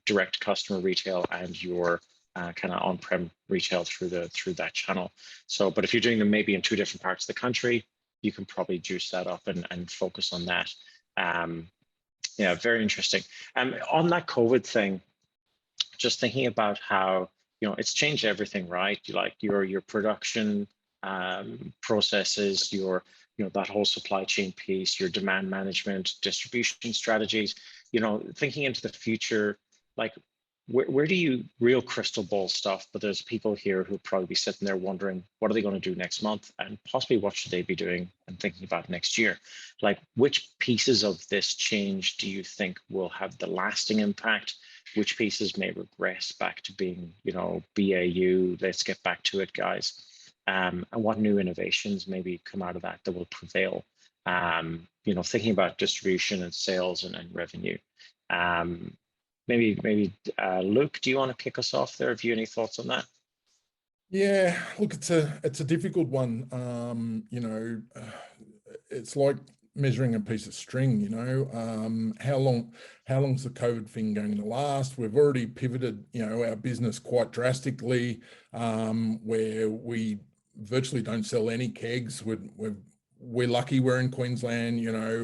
direct customer retail and your kind of on-prem retail through that channel. So, but if you're doing them maybe in two different parts of the country, you can probably juice that up and focus on that. Yeah, very interesting. On that COVID thing, just thinking about how it's changed everything, right? Like your production processes, your that whole supply chain piece, your demand management, distribution strategies. Thinking into the future, like where do you real crystal ball stuff? But there's people here who probably be sitting there wondering what are they going to do next month, and possibly what should they be doing and thinking about next year. Like which pieces of this change do you think will have the lasting impact? Which pieces may regress back to being, BAU, let's get back to it, guys. And what new innovations maybe come out of that will prevail? Thinking about distribution and sales and revenue. Maybe Luke, do you want to kick us off there? Have you any thoughts on that? Yeah, look, it's a difficult one. It's like measuring a piece of string. How long's the COVID thing going to last? We've already pivoted, our business quite drastically, where we virtually don't sell any kegs. We're lucky we're in Queensland.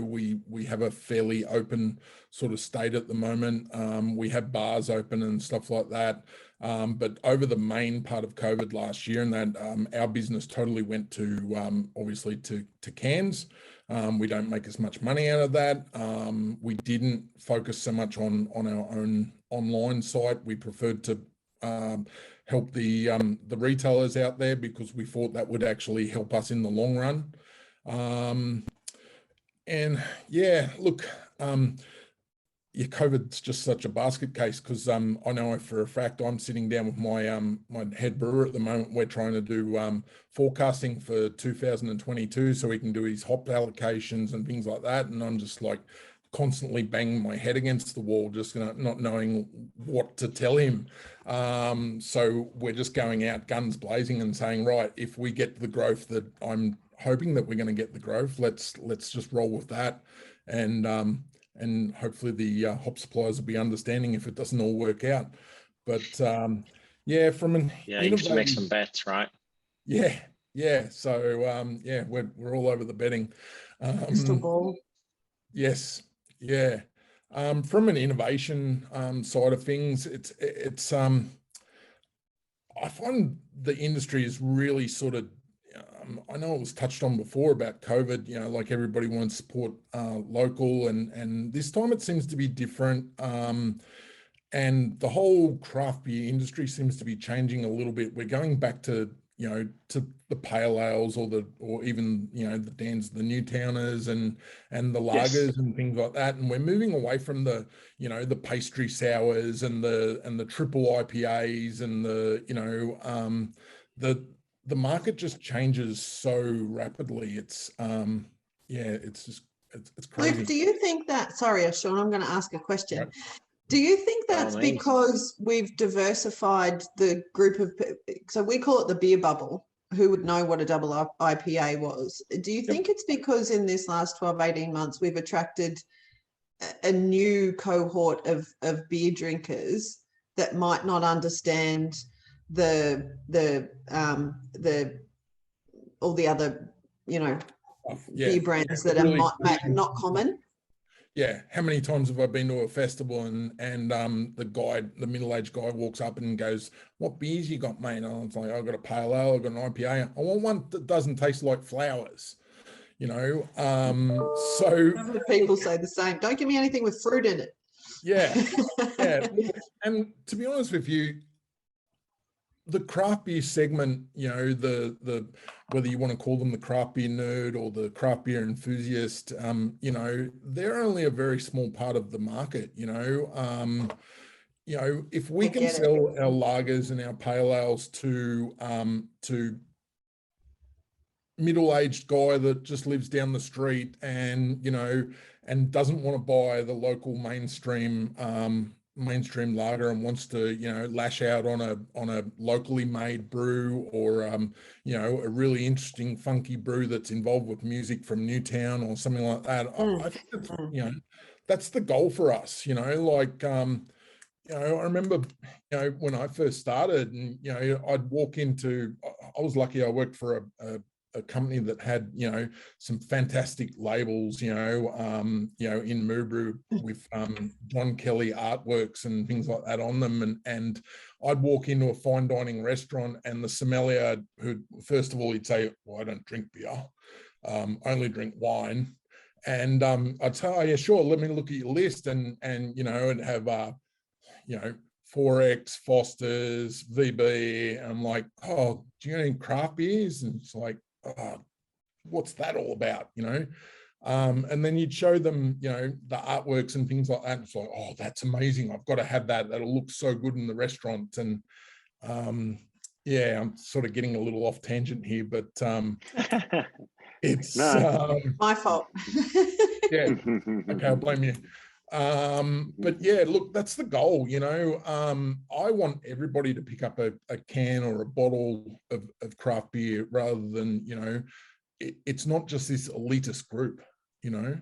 We have a fairly open sort of state at the moment. We have bars open and stuff like that. But over the main part of COVID last year, and that our business totally went to obviously to cans. We don't make as much money out of that. We didn't focus so much on our own online site. We preferred to help the retailers out there because we thought that would actually help us in the long run. And yeah, look, COVID's just such a basket case because I know for a fact I'm sitting down with my my head brewer at the moment. We're trying to do forecasting for 2022 so he can do his hop allocations and things like that. And I'm just like constantly banging my head against the wall, just not knowing what to tell him. So we're just going out guns blazing and saying, right, if we get the growth that I'm hoping that we're going to get the growth, let's just roll with that. And hopefully the hop suppliers will be understanding if it doesn't all work out. But yeah, from an you have to make some bets, right? Yeah. So yeah, we're all over the betting. Crystal ball. Yes, yeah. From an innovation side of things, it's I find the industry is really sort of. I know it was touched on before about COVID, like everybody wants to support local, and this time it seems to be different. And the whole craft beer industry seems to be changing a little bit. We're going back to, to the pale ales or even, the Dans, the Newtowners and the lagers and things like that. And we're moving away from the, the pastry sours and the triple IPAs and the market just changes so rapidly. It's it's just it's crazy. Luke, do you think that? Sorry, Shaun, I'm going to ask a question. Right. Do you think that's because we've diversified the group of? So we call it the beer bubble. Who would know what a double IPA was? Do you think it's because in this last 12, 18 months we've attracted a new cohort of beer drinkers that might not understand the all the other beer brands that really, are not common? Yeah, how many times have I been to a festival and the middle-aged guy walks up and goes, "What beers you got, mate?" And I was like, "I've got a pale ale, I've got an IPA. I want one that doesn't taste like flowers." So people say the same. Don't give me anything with fruit in it. Yeah. And to be honest with you, the craft beer segment, the whether you want to call them the craft beer nerd or the craft beer enthusiast, they're only a very small part of the market. If we can sell our lagers and our pale ales to middle-aged guy that just lives down the street and, you know, and doesn't want to buy the local mainstream lager and wants to, you know, lash out on a locally made brew or, you know, a really interesting funky brew that's involved with music from Newtown or something like that. I think that's, you know, that's the goal for us, you know, like, you know, I remember, you know, when I first started and, you know, I'd walk into, I was lucky I worked for a company that had, you know, some fantastic labels, you know, in Mubru with John Kelly artworks and things like that on them. And I'd walk into a fine dining restaurant and the sommelier, who first of all, he'd say, well, I don't drink beer, I only drink wine. And I'd say, oh yeah, sure, let me look at your list and you know, and have, you know, 4X, Foster's, VB. And I'm like, oh, do you know any craft beers? And it's like, oh, what's that all about, you know? And then you'd show them, you know, the artworks and things like that. And it's like, oh, that's amazing. I've got to have that. That'll look so good in the restaurant. And yeah, I'm sort of getting a little off tangent here, but it's my fault. Yeah, okay, I'll blame you. But yeah, look, that's the goal, you know. I want everybody to pick up a can or a bottle of craft beer rather than, you know, it's not just this elitist group, you know.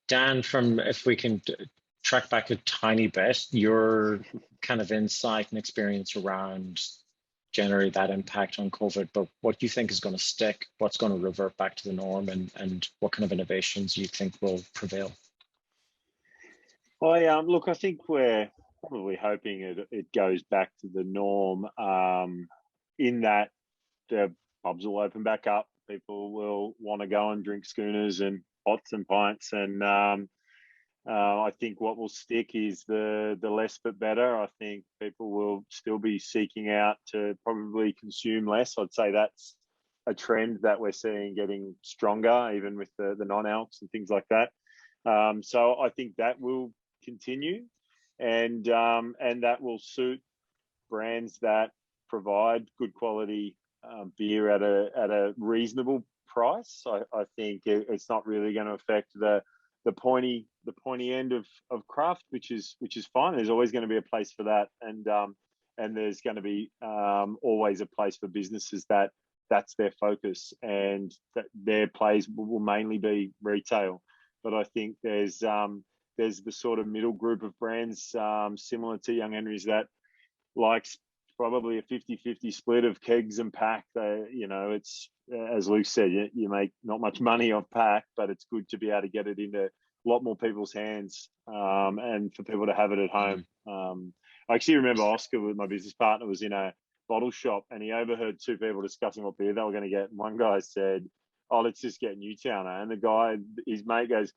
Dan, from, if we can track back a tiny bit, your kind of insight and experience around generally that impact on COVID, but what do you think is going to stick, what's going to revert back to the norm, and what kind of innovations you think will prevail? Well, look, I think we're probably hoping it goes back to the norm, in that the pubs will open back up. People will want to go and drink schooners and pots and pints, and I think what will stick is the less but better. I think people will still be seeking out to probably consume less. I'd say that's a trend that we're seeing getting stronger, even with the non-alcs and things like that. So I think that will continue, and that will suit brands that provide good quality beer at a reasonable price. I think it's not really going to affect the pointy end of craft, which is fine. There's always going to be a place for that, and there's going to be always a place for businesses that's their focus, and that their plays will mainly be retail. But I think there's the sort of middle group of brands similar to Young Henry's that likes probably a 50-50 split of kegs and pack. You know, it's, as Luke said, you make not much money off pack, but it's good to be able to get it into a lot more people's hands, and for people to have it at home. I actually remember Oscar, with my business partner, was in a bottle shop and he overheard two people discussing what beer they were going to get. And one guy said, oh, let's just get Newtowner. And the guy, his mate, goes,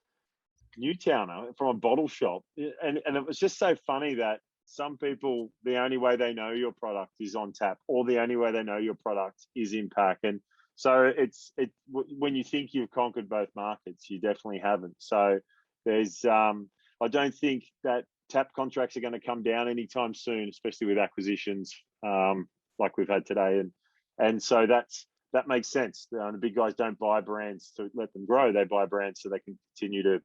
Newtowner from a bottle shop? And it was just so funny that some people, the only way they know your product is on tap, or the only way they know your product is in pack. And so when you think you've conquered both markets, you definitely haven't. So there's, I don't think that tap contracts are going to come down anytime soon, especially with acquisitions like we've had today. And so that makes sense. The big guys don't buy brands to let them grow. They buy brands so they can continue to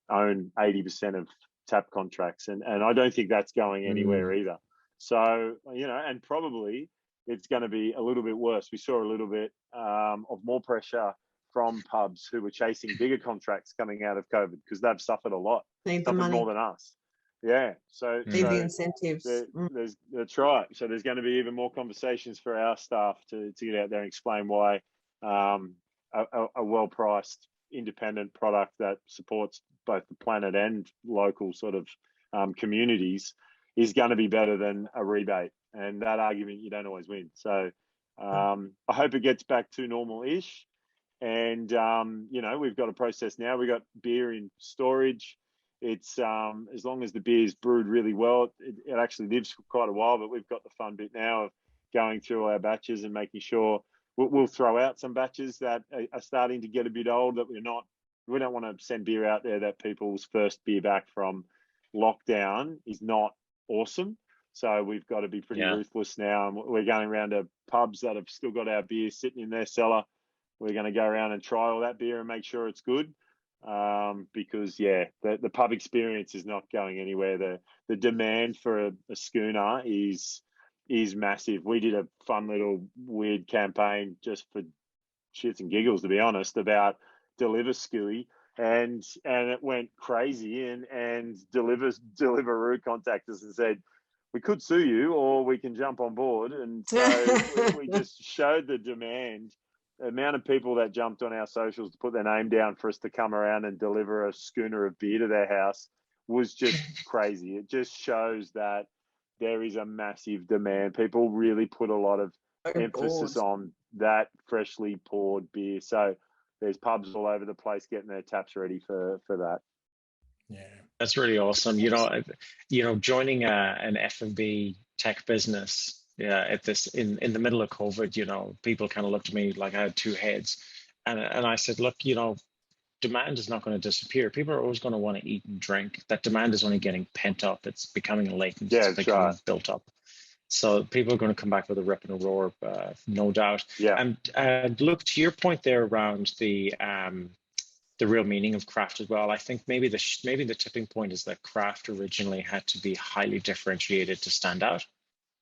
own 80% of tap contracts. And I don't think that's going anywhere either. So, you know, and probably it's going to be a little bit worse. We saw a little bit of more pressure from pubs who were chasing bigger contracts coming out of COVID, because they've suffered a lot. Need the money more than us. Yeah. So need the incentives. That's right. So there's going to be even more conversations for our staff to get out there and explain why a well-priced independent product that supports both the planet and local sort of communities is going to be better than a rebate. And that argument you don't always win. So I hope it gets back to normal-ish. And, you know, we've got a process now. We've got beer in storage. It's as long as the beer is brewed really well, it actually lives for quite a while. But we've got the fun bit now of going through our batches and making sure we'll throw out some batches that are starting to get a bit old, that we don't want to send beer out there that people's first beer back from lockdown is not awesome. So we've got to be pretty ruthless now. And we're going around to pubs that have still got our beer sitting in their cellar. We're going to go around and try all that beer and make sure it's good. Because the pub experience is not going anywhere. The demand for a schooner is massive. We did a fun little weird campaign just for shits and giggles, to be honest, about Deliveroo, and it went crazy. And Deliveroo contacted us and said, we could sue you or we can jump on board. And so we just showed the demand. The amount of people that jumped on our socials to put their name down for us to come around and deliver a schooner of beer to their house was just crazy. It just shows that there is a massive demand. People really put a lot of emphasis on that freshly poured beer. So there's pubs all over the place getting their taps ready for that. Yeah, that's really awesome. Joining an F&B tech business. Yeah, in the middle of COVID, people kind of looked at me like I had two heads, and I said, look, demand is not going to disappear. People are always going to want to eat and drink. That demand is only getting pent up. It's becoming latent. It's becoming built up. So people are going to come back with a rip and a roar, no doubt. Yeah. And look, to your point there around the real meaning of craft as well. I think maybe the tipping point is that craft originally had to be highly differentiated to stand out.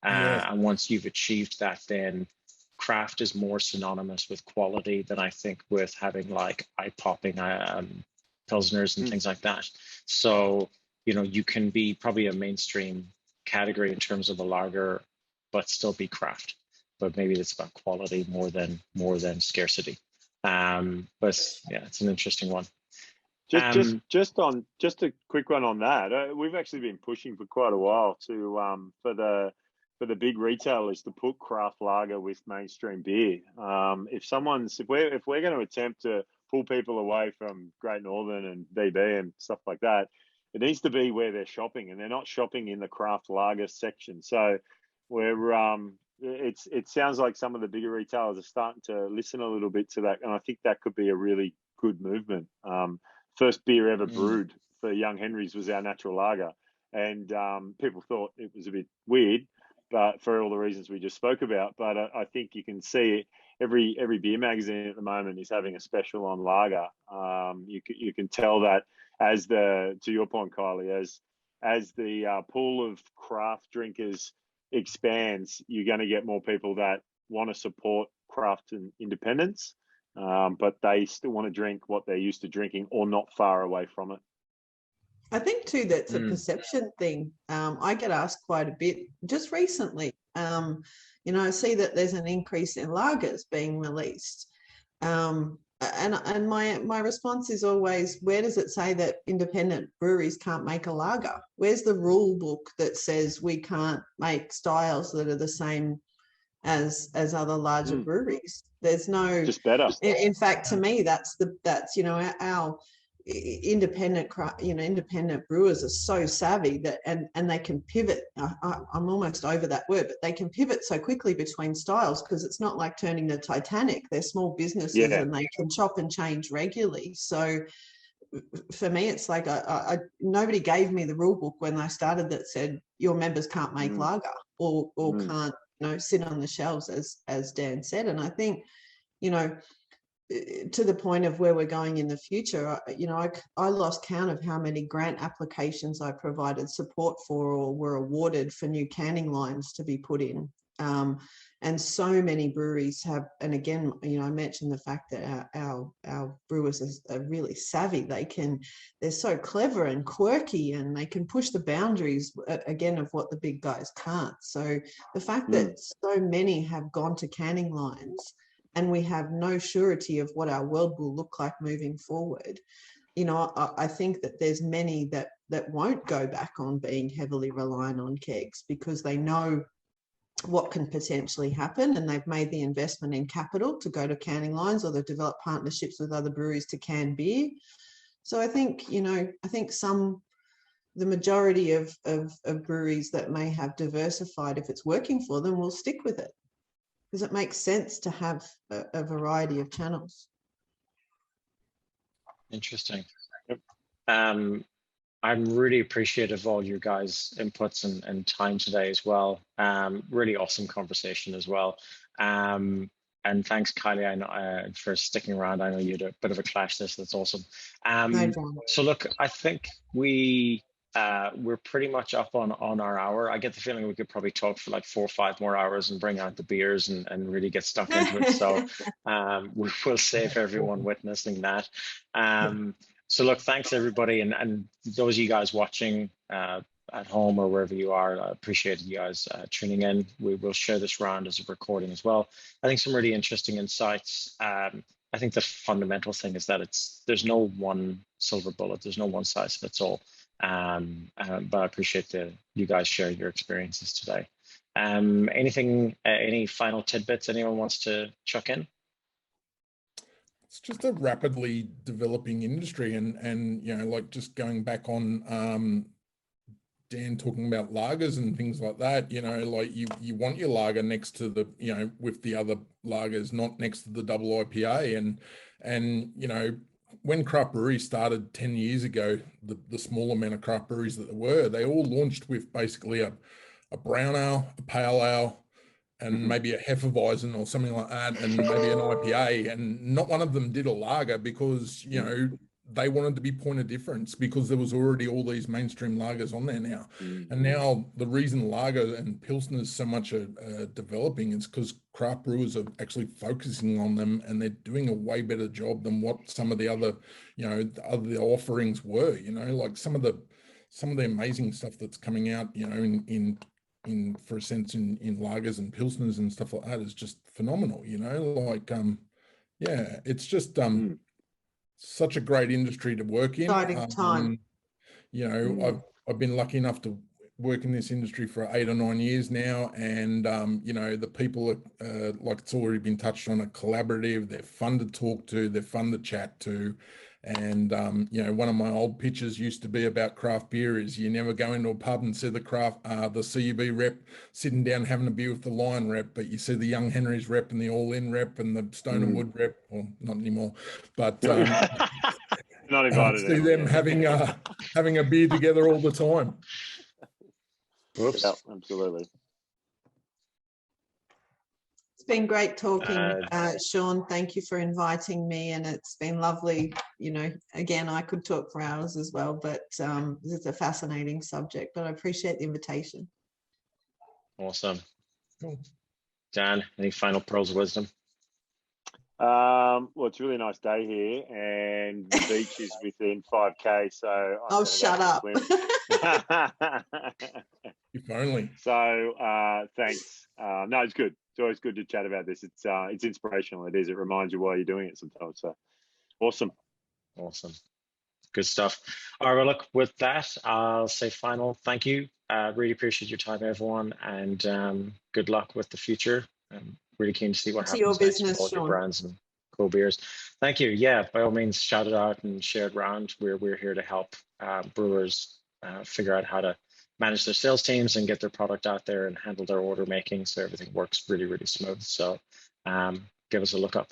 And once you've achieved that, then craft is more synonymous with quality than I think with having like eye-popping pilsners and things like that. So, you can be probably a mainstream category in terms of a lager, but still be craft. But maybe it's about quality more than scarcity. But yeah, it's an interesting one. Just a quick one on that. We've actually been pushing for quite a while to for the big retailers to put craft lager with mainstream beer. If we're going to attempt to pull people away from Great Northern and VB and stuff like that, it needs to be where they're shopping, and they're not shopping in the craft lager section. So it sounds like some of the bigger retailers are starting to listen a little bit to that, and I think that could be a really good movement. First beer ever brewed for Young Henry's was our natural lager, and people thought it was a bit weird, but for all the reasons we just spoke about. But I think you can see every beer magazine at the moment is having a special on lager. You can tell that to your point, Kylie, as the pool of craft drinkers expands, you're going to get more people that want to support craft and independence, but they still want to drink what they're used to drinking or not far away from it. I think too that's a perception thing. I get asked quite a bit just recently. I see that there's an increase in lagers being released, and my response is always, where does it say that independent breweries can't make a lager? Where's the rule book that says we can't make styles that are the same as other larger breweries? There's no, just better. In fact, to me, that's our independent brewers are so savvy that and they can pivot. I'm almost over that word, but they can pivot so quickly between styles because it's not like turning the Titanic. They're small businesses and they can chop and change regularly. So for me, it's like nobody gave me the rule book when I started that said your members can't make lager or can't sit on the shelves, as Dan said. And I think to the point of where we're going in the future, I lost count of how many grant applications I provided support for or were awarded for new canning lines to be put in. And so many breweries have, and again, I mentioned the fact that our brewers are really savvy. They're so clever and quirky, and they can push the boundaries again of what the big guys can't. So the fact that so many have gone to canning lines, and we have no surety of what our world will look like moving forward. I think that there's many that won't go back on being heavily reliant on kegs because they know what can potentially happen, and they've made the investment in capital to go to canning lines, or they've developed partnerships with other breweries to can beer. So I think, the majority of breweries that may have diversified, if it's working for them, will stick with it, because it makes sense to have a variety of channels. Interesting. I'm really appreciative of all your guys' inputs and time today as well. Really awesome conversation as well. And thanks, Kylie, I know, for sticking around. I know you had a bit of a clash this. That's awesome. No drama. So look, I think we're pretty much up on our hour. I get the feeling we could probably talk for like 4 or 5 more hours and bring out the beers and really get stuck into it. So we'll save everyone witnessing that. So look, thanks everybody, and those of you guys watching at home or wherever you are, I appreciate you guys tuning in. We will share this round as a recording as well. I think some really interesting insights. I think the fundamental thing is that there's no one silver bullet. There's no one size fits all. But I appreciate you guys sharing your experiences today. Any final tidbits anyone wants to chuck in? It's just a rapidly developing industry, and you know, like just going back on Dan talking about lagers and things like that, you know, like you want your lager next to the, you know, with the other lagers, not next to the double IPA. And you know, when craft breweries started 10 years ago, the small amount of craft breweries that there were, they all launched with basically a brown ale, a pale ale, and maybe a Hefeweizen or something like that, and maybe an IPA, and not one of them did a lager because, you know, they wanted to be point of difference because there was already all these mainstream lagers on there now. And now the reason lager and Pilsner is so much developing is because craft brewers are actually focusing on them, and they're doing a way better job than what some of the other, you know, the other offerings were, you know, like some of the amazing stuff that's coming out, you know, in for a sense in lagers and pilsners and stuff like that is just phenomenal, you know, like yeah, it's just such a great industry to work in. Exciting time. You know, I've been lucky enough to work in this industry for 8 or 9 years now, and you know, the people are like it's already been touched on, are collaborative, they're fun to talk to, they're fun to chat to. And you know, one of my old pitches used to be about craft beer is you never go into a pub and see the CUB rep sitting down having a beer with the Lion rep, but you see the Young Henry's rep and the All In rep and the Stone and Wood rep, well, not anymore, but not invited. See them having a beer together all the time. Whoops. Yep, absolutely. It's been great talking, Shaun. Thank you for inviting me, and it's been lovely. You know, again, I could talk for hours as well, but it's a fascinating subject, but I appreciate the invitation. Awesome. Cool. Dan, any final pearls of wisdom? Well, it's a really nice day here, and the beach is within 5K, so Oh, shut up. If only. So thanks. No, it's good. It's always good to chat about this. It's inspirational. It is. It reminds you why you're doing it sometimes. So awesome. Good stuff. All right, well, look, with that, I'll say final thank you. Really appreciate your time, everyone, and good luck with the future. I'm really keen to see what happens your next business, with all your Shaun. brands and co-beers. Thank you. Yeah, by all means, shout it out and share it around. We're here to help brewers figure out how to manage their sales teams and get their product out there and handle their order making so everything works really, really smooth. So give us a look up.